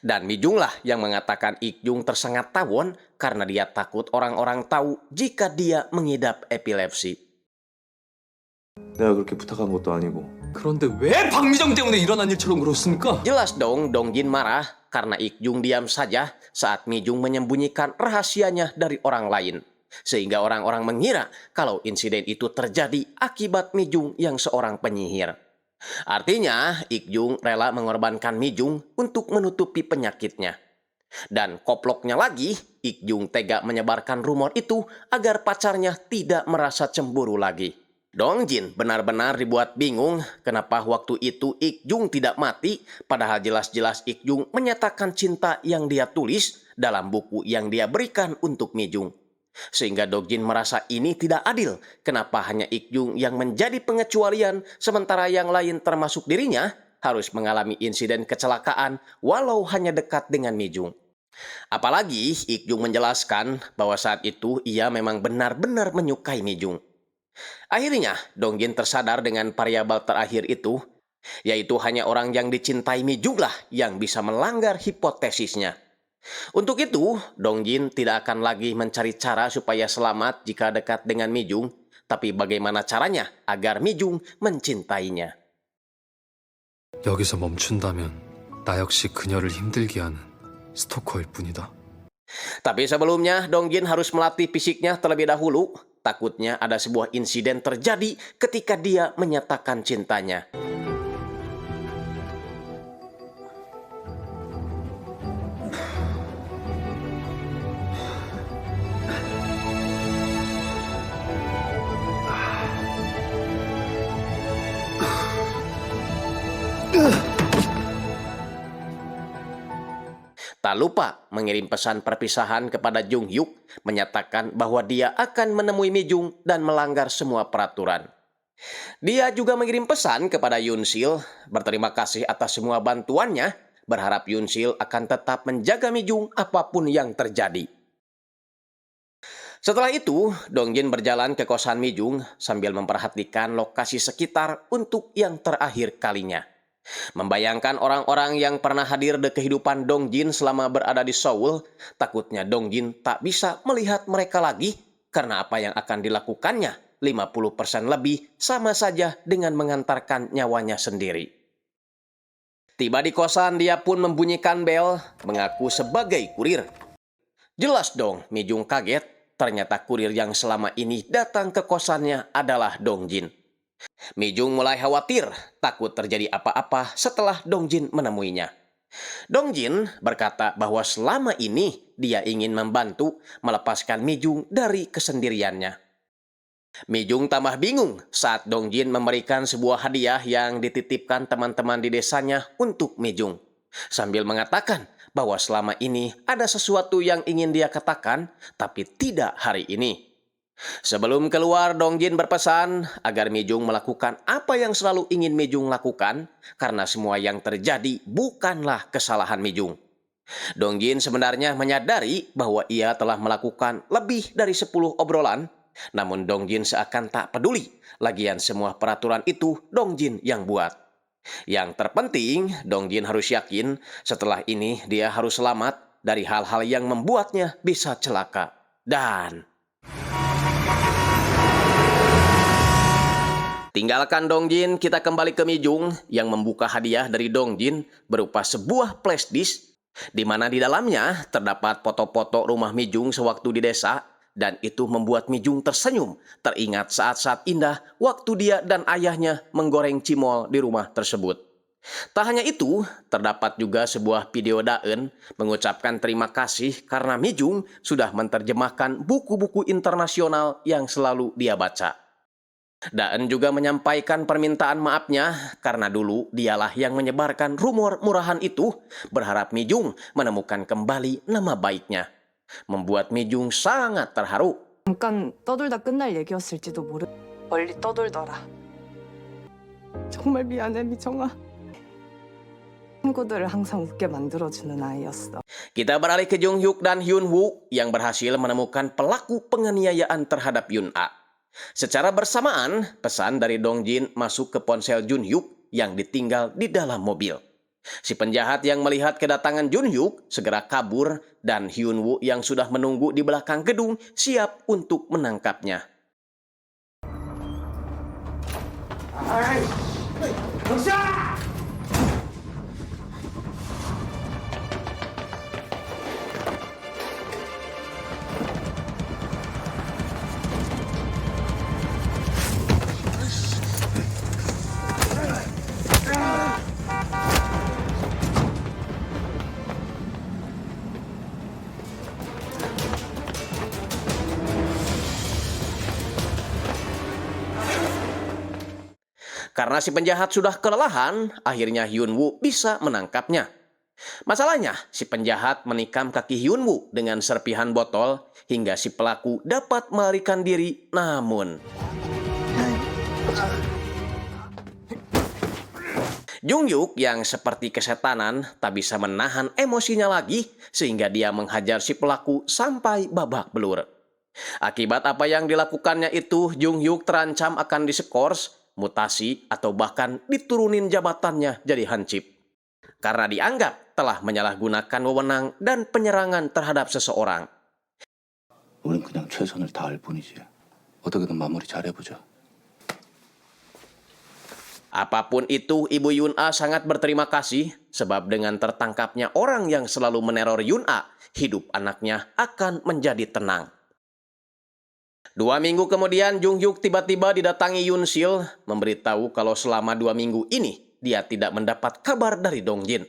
Dan Mi-jung lah yang mengatakan Ik-jung tersengat tawon karena dia takut orang-orang tahu jika dia mengidap epilepsi. 내가 그렇게 부탁한 것도 아니고. 그런데 왜 박미정 때문에 일어난 일처럼 그렇습니까? Jelas dong Dongjin marah karena Ik-jung diam saja saat Mi-jung menyembunyikan rahasianya dari orang lain. Sehingga orang-orang mengira kalau insiden itu terjadi akibat Mi-jung yang seorang penyihir. Artinya, Ik-jung rela mengorbankan Mi-jung untuk menutupi penyakitnya. Dan koploknya lagi, Ik-jung tega menyebarkan rumor itu agar pacarnya tidak merasa cemburu lagi. Dongjin benar-benar dibuat bingung kenapa waktu itu Ik-jung tidak mati, padahal jelas-jelas Ik-jung menyatakan cinta yang dia tulis dalam buku yang dia berikan untuk Mi-jung. Sehingga Dongjin merasa ini tidak adil, kenapa hanya Ik-jung yang menjadi pengecualian sementara yang lain termasuk dirinya harus mengalami insiden kecelakaan walau hanya dekat dengan Mi-jung. Apalagi Ik-jung menjelaskan bahwa saat itu ia memang benar-benar menyukai Mi-jung. Akhirnya, Dongjin tersadar dengan variabel terakhir itu, yaitu hanya orang yang dicintai Mi-jung lah yang bisa melanggar hipotesisnya. Untuk itu, Dongjin tidak akan lagi mencari cara supaya selamat jika dekat dengan Mi-jung, tapi bagaimana caranya agar Mi-jung mencintainya. 여기서 멈춘다면 나 역시 그녀를 힘들게 하는 스토커일 뿐이다. Tapi sebelumnya, Dongjin harus melatih fisiknya terlebih dahulu. Takutnya ada sebuah insiden terjadi ketika dia menyatakan cintanya. Tak lupa mengirim pesan perpisahan kepada Jung Hyuk, menyatakan bahwa dia akan menemui Mi-jung dan melanggar semua peraturan. Dia juga mengirim pesan kepada Yoon Sil, berterima kasih atas semua bantuannya, berharap Yoon Sil akan tetap menjaga Mi Jung apapun yang terjadi. Setelah itu, Dong Jin berjalan ke kosan Mi Jung sambil memperhatikan lokasi sekitar untuk yang terakhir kalinya. Membayangkan orang-orang yang pernah hadir di kehidupan Dong Jin selama berada di Seoul, takutnya Dong Jin tak bisa melihat mereka lagi karena apa yang akan dilakukannya 50% lebih sama saja dengan mengantarkan nyawanya sendiri. Tiba di kosan, dia pun membunyikan bel, mengaku sebagai kurir. Jelas dong, Mi Jung kaget, ternyata kurir yang selama ini datang ke kosannya adalah Dong Jin. Mi Jung mulai khawatir, takut terjadi apa-apa setelah Dong Jin menemuinya. Dong Jin berkata bahwa selama ini dia ingin membantu melepaskan Mi Jung dari kesendiriannya. Mi Jung tambah bingung saat Dong Jin memberikan sebuah hadiah yang dititipkan teman-teman di desanya untuk Mi Jung, sambil mengatakan bahwa selama ini ada sesuatu yang ingin dia katakan, tapi tidak hari ini. Sebelum keluar, Dong Jin berpesan agar Mi Jung melakukan apa yang selalu ingin Mi Jung lakukan, karena semua yang terjadi bukanlah kesalahan Mi Jung. Dong Jin sebenarnya menyadari bahwa ia telah melakukan lebih dari 10 obrolan, namun Dong Jin seakan tak peduli. Lagian semua peraturan itu Dong Jin yang buat. Yang terpenting, Dong Jin harus yakin setelah ini dia harus selamat dari hal-hal yang membuatnya bisa celaka. Dan tinggalkan Dong Jin, kita kembali ke Mi Jung yang membuka hadiah dari Dong Jin berupa sebuah flash disk di mana di dalamnya terdapat foto-foto rumah Mi Jung sewaktu di desa. Dan itu membuat Mi Jung tersenyum, teringat saat-saat indah waktu dia dan ayahnya menggoreng cimol di rumah tersebut. Tak hanya itu, terdapat juga sebuah video Daeun mengucapkan terima kasih karena Mi Jung sudah menerjemahkan buku-buku internasional yang selalu dia baca. Daeun juga menyampaikan permintaan maafnya karena dulu dialah yang menyebarkan rumor murahan itu, berharap Mi Jung menemukan kembali nama baiknya. Membuat Mi Jung sangat terharu. 잠깐 떠돌다 끝날 얘기였을지도 멀리 떠돌더라. 정말 미안해, 미정아. 친구들을 항상 웃게 만들어주는 아이였어. Kita beralih ke Jung Hyuk dan Hyun Woo yang berhasil menemukan pelaku penganiayaan terhadap Yun A. Secara bersamaan, pesan dari Dong Jin masuk ke ponsel Jun Hyuk yang ditinggal di dalam mobil. Si penjahat yang melihat kedatangan Jun Hyuk segera kabur dan Hyun Woo yang sudah menunggu di belakang gedung siap untuk menangkapnya. Karena si penjahat sudah kelelahan, akhirnya Hyun Woo bisa menangkapnya. Masalahnya, si penjahat menikam kaki Hyun Woo dengan serpihan botol hingga si pelaku dapat melarikan diri, namun Jung Hyuk yang seperti kesetanan tak bisa menahan emosinya lagi sehingga dia menghajar si pelaku sampai babak belur. Akibat apa yang dilakukannya itu, Jung Hyuk terancam akan diskors, mutasi, atau bahkan diturunin jabatannya jadi hansip. Karena dianggap telah menyalahgunakan wewenang dan penyerangan terhadap seseorang. 우린 그냥 최선을 다할 뿐이지. 어떻게든 마무리 잘해보자. Apapun itu, Ibu Yun A sangat berterima kasih sebab dengan tertangkapnya orang yang selalu meneror Yun A, hidup anaknya akan menjadi tenang. 2 minggu kemudian, Jung Hyuk tiba-tiba didatangi Yoon Sil, memberitahu kalau selama 2 minggu ini dia tidak mendapat kabar dari Dong Jin.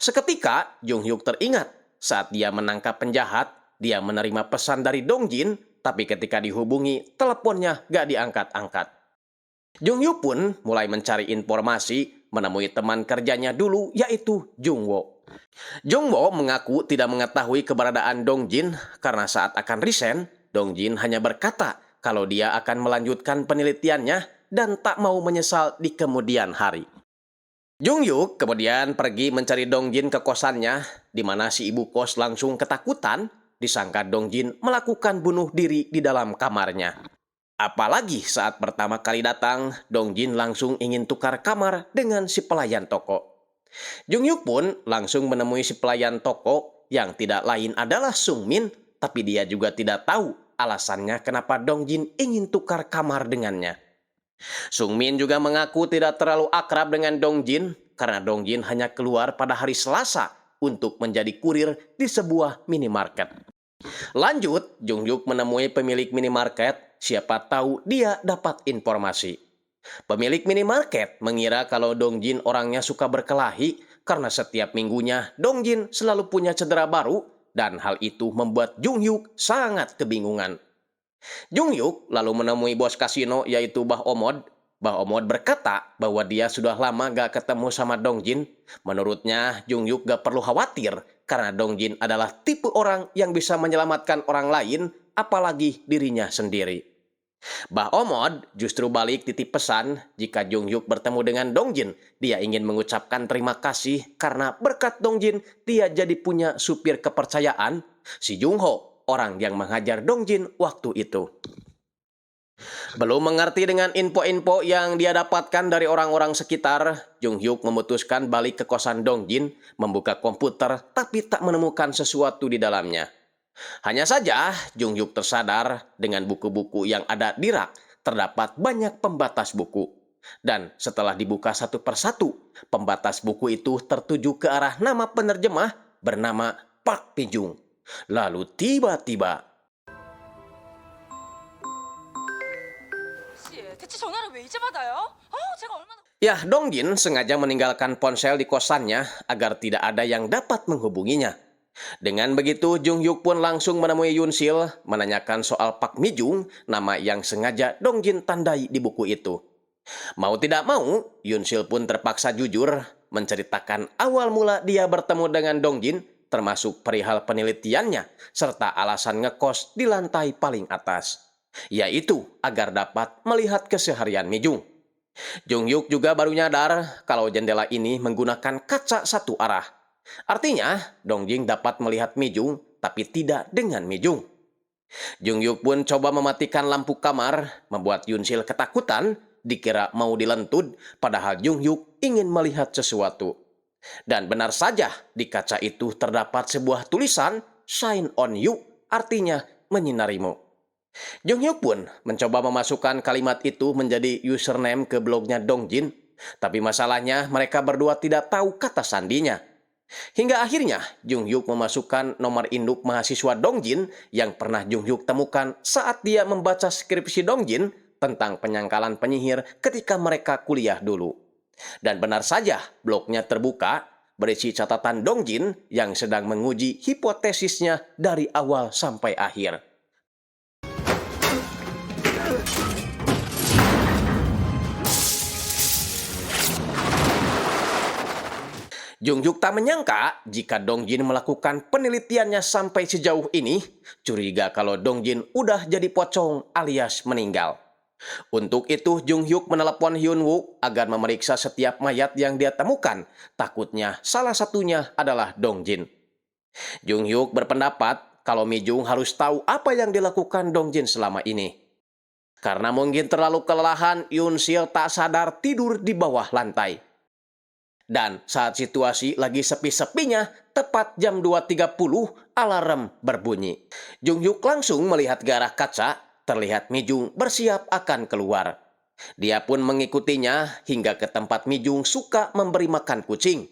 Seketika, Jung Hyuk teringat saat dia menangkap penjahat, dia menerima pesan dari Dong Jin, tapi ketika dihubungi, teleponnya gak diangkat-angkat. Jung Hyuk pun mulai mencari informasi, menemui teman kerjanya dulu, yaitu Jung Wo. Jung Wo mengaku tidak mengetahui keberadaan Dong Jin karena saat akan resign, Dong Jin hanya berkata kalau dia akan melanjutkan penelitiannya dan tak mau menyesal di kemudian hari. Jung Hyuk kemudian pergi mencari Dong Jin ke kosannya, di mana si ibu kos langsung ketakutan disangka Dong Jin melakukan bunuh diri di dalam kamarnya. Apalagi saat pertama kali datang, Dong Jin langsung ingin tukar kamar dengan si pelayan toko. Jung Hyuk pun langsung menemui si pelayan toko yang tidak lain adalah Sung Min, tapi dia juga tidak tahu alasannya kenapa Dong Jin ingin tukar kamar dengannya. Sung Min juga mengaku tidak terlalu akrab dengan Dong Jin karena Dong Jin hanya keluar pada hari Selasa untuk menjadi kurir di sebuah minimarket. Lanjut, Jung Hyuk menemui pemilik minimarket, siapa tahu dia dapat informasi. Pemilik minimarket mengira kalau Dong Jin orangnya suka berkelahi karena setiap minggunya Dong Jin selalu punya cedera baru dan hal itu membuat Jung Hyuk sangat kebingungan. Jung Hyuk lalu menemui bos kasino yaitu Bah Omod. Bah Omod berkata bahwa dia sudah lama gak ketemu sama Dong Jin. Menurutnya Jung Hyuk gak perlu khawatir karena Dong Jin adalah tipe orang yang bisa menyelamatkan orang lain apalagi dirinya sendiri. Bah Omod justru balik titip pesan jika Jung Hyuk bertemu dengan Dong Jin, dia ingin mengucapkan terima kasih karena berkat Dong Jin dia jadi punya supir kepercayaan, si Jung Ho, orang yang menghajar Dong Jin waktu itu. Belum mengerti dengan info-info yang dia dapatkan dari orang-orang sekitar, Jung Hyuk memutuskan balik ke kosan Dong Jin, membuka komputer tapi tak menemukan sesuatu di dalamnya. Hanya saja, Jung Hyuk tersadar dengan buku-buku yang ada di rak terdapat banyak pembatas buku. Dan setelah dibuka satu persatu, pembatas buku itu tertuju ke arah nama penerjemah bernama Park Min-jung. Lalu tiba-tiba, ya, Dong Jin sengaja meninggalkan ponsel di kosannya agar tidak ada yang dapat menghubunginya. Dengan begitu, Jung Hyuk pun langsung menemui Yoon Sil, menanyakan soal Park Mi-jung, nama yang sengaja Dong Jin tandai di buku itu. Mau tidak mau, Yoon Sil pun terpaksa jujur, menceritakan awal mula dia bertemu dengan Dong Jin, termasuk perihal penelitiannya, serta alasan ngekos di lantai paling atas, yaitu agar dapat melihat keseharian Mi-jung. Jung Hyuk juga baru nyadar kalau jendela ini menggunakan kaca satu arah. Artinya, Dong Jin dapat melihat Mi-jung, tapi tidak dengan Mi-jung. Jung Hyuk pun coba mematikan lampu kamar, membuat Yoon Sil ketakutan, dikira mau dilentud, padahal Jung Hyuk ingin melihat sesuatu. Dan benar saja, di kaca itu terdapat sebuah tulisan, Shine on you, artinya menyinarimu. Jung Hyuk pun mencoba memasukkan kalimat itu menjadi username ke blognya Dong Jin, tapi masalahnya mereka berdua tidak tahu kata sandinya. Hingga akhirnya Jung Hyuk memasukkan nomor induk mahasiswa Dong Jin yang pernah Jung Hyuk temukan saat dia membaca skripsi Dong Jin tentang penyangkalan penyihir ketika mereka kuliah dulu. Dan benar saja blognya terbuka berisi catatan Dong Jin yang sedang menguji hipotesisnya dari awal sampai akhir. Jung Hyuk tak menyangka jika Dong Jin melakukan penelitiannya sampai sejauh ini, curiga kalau Dong Jin udah jadi pocong alias meninggal. Untuk itu Jung Hyuk menelepon Hyun Woo agar memeriksa setiap mayat yang dia temukan, takutnya salah satunya adalah Dong Jin. Jung Hyuk berpendapat kalau Mi-jung harus tahu apa yang dilakukan Dong Jin selama ini. Karena mungkin terlalu kelelahan, Yoon Sil tak sadar tidur di bawah lantai. Dan saat situasi lagi sepi-sepinya, tepat jam 2.30, alarm berbunyi. Jung Hyuk langsung melihat ke arah kaca, terlihat Mi-jung bersiap akan keluar. Dia pun mengikutinya hingga ke tempat Mi-jung suka memberi makan kucing.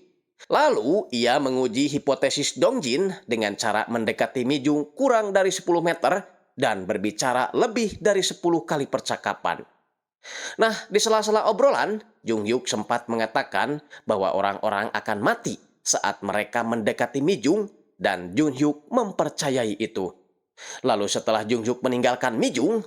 Lalu ia menguji hipotesis Dong Jin dengan cara mendekati Mi-jung kurang dari 10 meter dan berbicara lebih dari 10 kali percakapan. Nah, di sela-sela obrolan, Jung Hyuk sempat mengatakan bahwa orang-orang akan mati saat mereka mendekati Mi-jung dan Jung Hyuk mempercayai itu. Lalu setelah Jung Hyuk meninggalkan Mi-jung,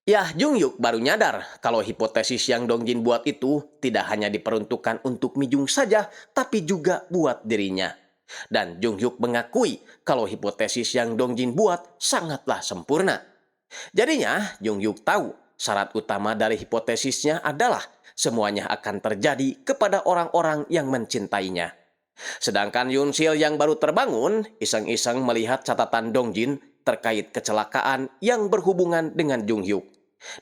ya, Jung Hyuk baru nyadar kalau hipotesis yang Dong Jin buat itu tidak hanya diperuntukkan untuk Mi-jung saja, tapi juga buat dirinya. Dan Jung Hyuk mengakui kalau hipotesis yang Dong Jin buat sangatlah sempurna. Jadinya, Jung Hyuk tahu syarat utama dari hipotesisnya adalah semuanya akan terjadi kepada orang-orang yang mencintainya. Sedangkan Yoon Sil yang baru terbangun, iseng-iseng melihat catatan Dong Jin terkait kecelakaan yang berhubungan dengan Jung Hyuk,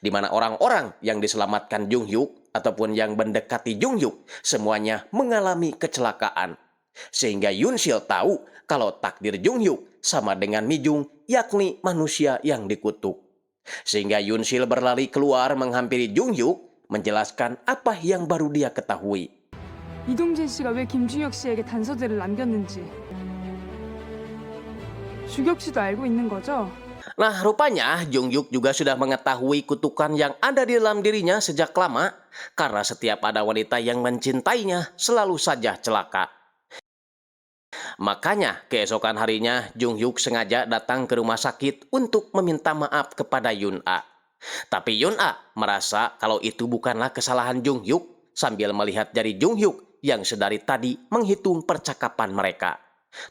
di mana orang-orang yang diselamatkan Jung Hyuk ataupun yang mendekati Jung Hyuk semuanya mengalami kecelakaan. Sehingga Yoon Sil tahu kalau takdir Jung Hyuk sama dengan Mi Jung, yakni manusia yang dikutuk. Sehingga Yoon Sil berlari keluar menghampiri Jung Hyuk, menjelaskan apa yang baru dia ketahui. 이동진 씨가 왜 김준혁 씨에게 단서들을 남겼는지 주격 씨도 알고 있는 거죠? Nah, rupanya Jung Hyuk juga sudah mengetahui kutukan yang ada di dalam dirinya sejak lama, karena setiap ada wanita yang mencintainya selalu saja celaka. Makanya keesokan harinya Jung Hyuk sengaja datang ke rumah sakit untuk meminta maaf kepada Yoon A. Tapi Yoon A merasa kalau itu bukanlah kesalahan Jung Hyuk, sambil melihat jari Jung Hyuk yang sedari tadi menghitung percakapan mereka.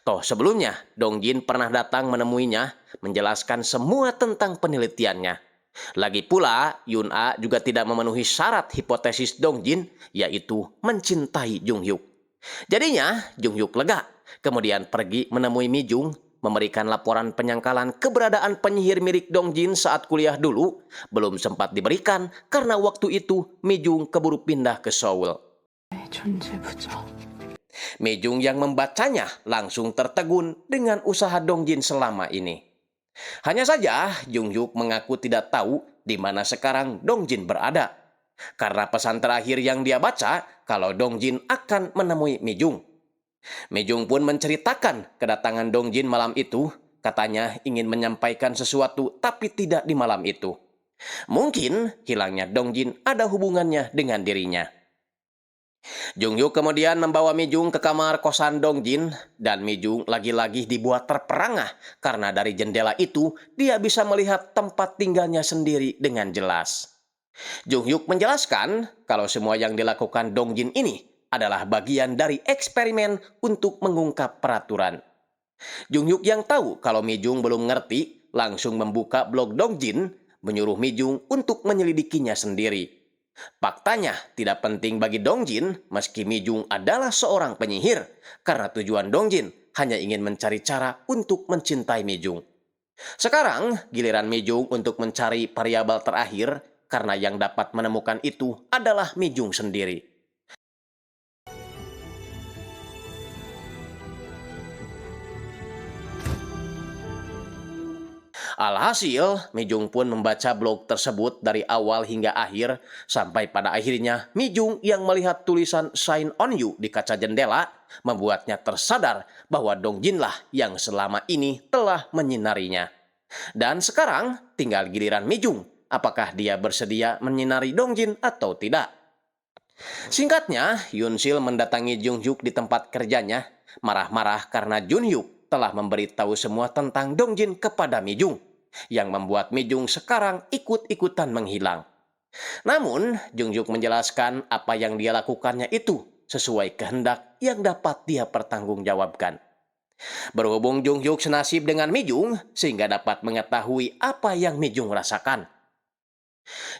Toh sebelumnya Dong Jin pernah datang menemuinya, menjelaskan semua tentang penelitiannya. Lagi pula Yoon A juga tidak memenuhi syarat hipotesis Dong Jin, yaitu mencintai Jung Hyuk. Jadinya Jung Hyuk lega, kemudian pergi menemui Mi Jung, memberikan laporan penyangkalan keberadaan penyihir milik Dong Jin saat kuliah dulu, belum sempat diberikan karena waktu itu Mi Jung keburu pindah ke Seoul. Mi Jung yang membacanya langsung tertegun dengan usaha Dong Jin selama ini. Hanya saja Jung Hyuk mengaku tidak tahu di mana sekarang Dong Jin berada, karena pesan terakhir yang dia baca kalau Dong Jin akan menemui Mi Jung. Mi Jung pun menceritakan kedatangan Dong Jin malam itu, katanya ingin menyampaikan sesuatu tapi tidak di malam itu. Mungkin hilangnya Dong Jin ada hubungannya dengan dirinya. Jung Hyuk kemudian membawa Mi Jung ke kamar kosan Dong Jin, dan Mi Jung lagi-lagi dibuat terperangah karena dari jendela itu dia bisa melihat tempat tinggalnya sendiri dengan jelas. Jung Hyuk menjelaskan kalau semua yang dilakukan Dong Jin ini adalah bagian dari eksperimen untuk mengungkap peraturan. Jung Hyuk yang tahu kalau Mi Jung belum ngerti, langsung membuka blog Dong Jin, menyuruh Mi Jung untuk menyelidikinya sendiri. Faktanya tidak penting bagi Dong Jin meski Mi Jung adalah seorang penyihir, karena tujuan Dong Jin hanya ingin mencari cara untuk mencintai Mi Jung. Sekarang giliran Mi Jung untuk mencari variabel terakhir, karena yang dapat menemukan itu adalah Mi Jung sendiri. Alhasil, Mi Jung pun membaca blog tersebut dari awal hingga akhir, sampai pada akhirnya Mi Jung yang melihat tulisan Shine on You di kaca jendela membuatnya tersadar bahwa Dong Jin lah yang selama ini telah menyinarinya. Dan sekarang tinggal giliran Mi Jung, apakah dia bersedia menyinari Dong Jin atau tidak. Singkatnya, Yoon Sil mendatangi Jung Hyuk di tempat kerjanya, marah-marah karena Jun Hyuk telah memberitahu semua tentang Dong Jin kepada Mi Jung, yang membuat Mi Jung sekarang ikut-ikutan menghilang. Namun, Jung Hyuk menjelaskan apa yang dia lakukannya itu sesuai kehendak yang dapat dia pertanggungjawabkan. Berhubung Jung Hyuk senasib dengan Mi Jung, sehingga dapat mengetahui apa yang Mi Jung rasakan.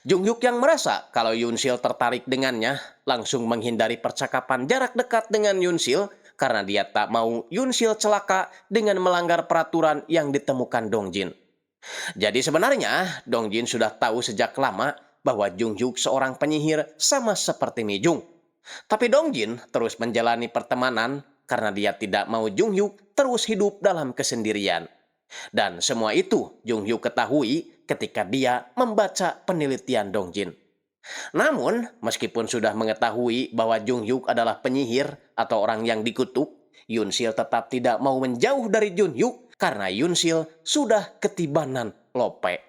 Jung Hyuk yang merasa kalau Yoon Sil tertarik dengannya, langsung menghindari percakapan jarak dekat dengan Yoon Sil, karena dia tak mau Yoon Sil celaka dengan melanggar peraturan yang ditemukan Dong Jin. Jadi sebenarnya Dong Jin sudah tahu sejak lama bahwa Jung Hyuk seorang penyihir sama seperti Mi Jung. Tapi Dong Jin terus menjalani pertemanan karena dia tidak mau Jung Hyuk terus hidup dalam kesendirian. Dan semua itu Jung Hyuk ketahui ketika dia membaca penelitian Dong Jin. Namun, meskipun sudah mengetahui bahwa Jung Hyuk adalah penyihir atau orang yang dikutuk, Yoon Sil tetap tidak mau menjauh dari Jung Hyuk karena Yoon Sil sudah ketibanan lope.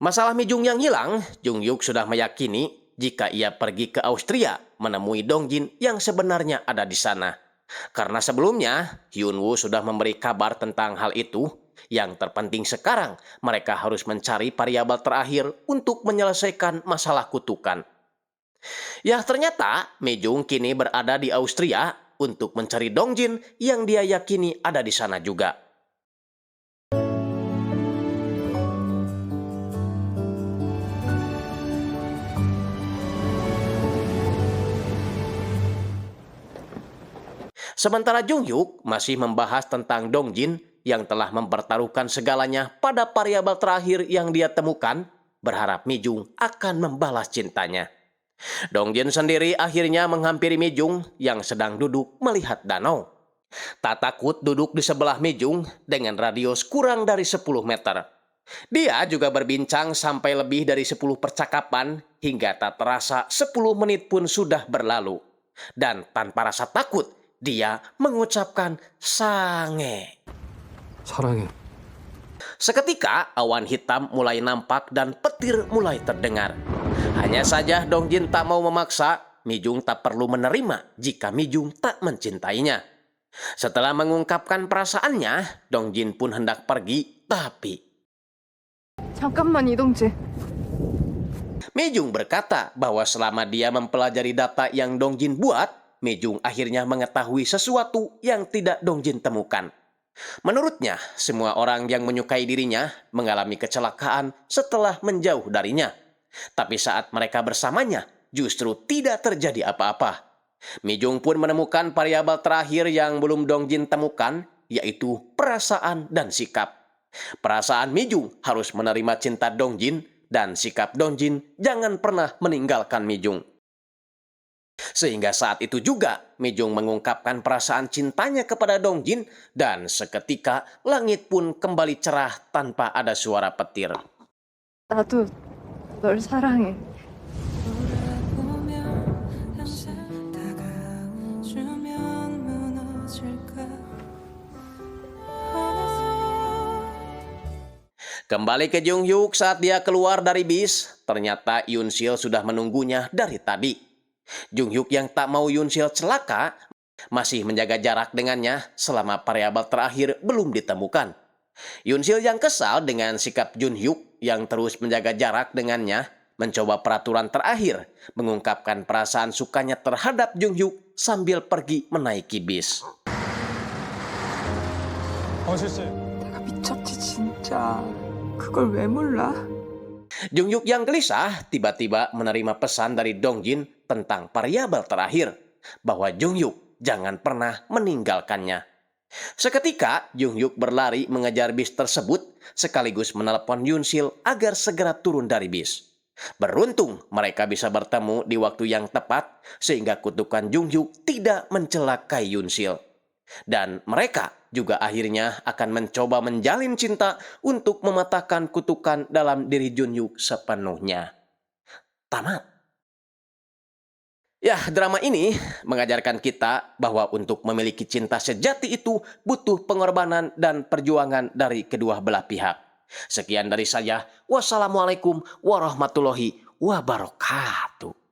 Masalah Mi Jung yang hilang, Jung Hyuk sudah meyakini jika ia pergi ke Austria menemui Dong Jin yang sebenarnya ada di sana. Karena sebelumnya, Hyun Woo sudah memberi kabar tentang hal itu. Yang terpenting sekarang, mereka harus mencari variabel terakhir untuk menyelesaikan masalah kutukan. Ya, ternyata Mi Jung kini berada di Austria untuk mencari Dong Jin yang dia yakini ada di sana juga. Sementara Jung Hyuk masih membahas tentang Dong Jin yang telah mempertaruhkan segalanya pada variabel terakhir yang dia temukan, berharap Mi Jung akan membalas cintanya. Dong Jin sendiri akhirnya menghampiri Mi Jung yang sedang duduk melihat danau. Tak takut duduk di sebelah Mi Jung dengan radius kurang dari 10 meter. Dia juga berbincang sampai lebih dari 10 percakapan hingga tak terasa 10 menit pun sudah berlalu. Dan tanpa rasa takut, dia mengucapkan sange. 사랑해. Seketika awan hitam mulai nampak dan petir mulai terdengar. Hanya saja Dong Jin tak mau memaksa, Mi Jung tak perlu menerima jika Mi Jung tak mencintainya. Setelah mengungkapkan perasaannya, Dong Jin pun hendak pergi, tapi 잠깐만 이동재. Mi Jung berkata bahwa selama dia mempelajari data yang Dong Jin buat, Mi Jung akhirnya mengetahui sesuatu yang tidak Dong Jin temukan. Menurutnya, semua orang yang menyukai dirinya mengalami kecelakaan setelah menjauh darinya. Tapi saat mereka bersamanya, justru tidak terjadi apa-apa. Mi Jung pun menemukan variabel terakhir yang belum Dong Jin temukan, yaitu perasaan dan sikap. Perasaan Mi Jung harus menerima cinta Dong Jin, dan sikap Dong Jin jangan pernah meninggalkan Mi Jung. Sehingga saat itu juga Mi Jung mengungkapkan perasaan cintanya kepada Dong Jin, dan seketika langit pun kembali cerah tanpa ada suara petir. 나도 널 사랑해. Kembali ke Jung Hyuk saat dia keluar dari bis, ternyata Yoon Sil sudah menunggunya dari tadi. Jung Hyuk yang tak mau Yoon Sil celaka masih menjaga jarak dengannya selama variabel terakhir belum ditemukan. Yoon Sil yang kesal dengan sikap Jung Hyuk yang terus menjaga jarak dengannya mencoba peraturan terakhir, mengungkapkan perasaan sukanya terhadap Jung Hyuk sambil pergi menaiki bis. 내가 미쳤지 진짜. 그걸 왜 몰라? Jung Hyuk yang gelisah tiba-tiba menerima pesan dari Dong Jin tentang variabel terakhir, bahwa Jung Hyuk jangan pernah meninggalkannya. Seketika, Jung Hyuk berlari mengejar bis tersebut sekaligus menelepon Yoon Sil agar segera turun dari bis. Beruntung mereka bisa bertemu di waktu yang tepat sehingga kutukan Jung Hyuk tidak mencelakai Yoon Sil. Dan mereka juga akhirnya akan mencoba menjalin cinta untuk mematahkan kutukan dalam diri Jung Hyuk sepenuhnya. Tamat. Ya, drama ini mengajarkan kita bahwa untuk memiliki cinta sejati itu butuh pengorbanan dan perjuangan dari kedua belah pihak. Sekian dari saya. Wassalamualaikum warahmatullahi wabarakatuh.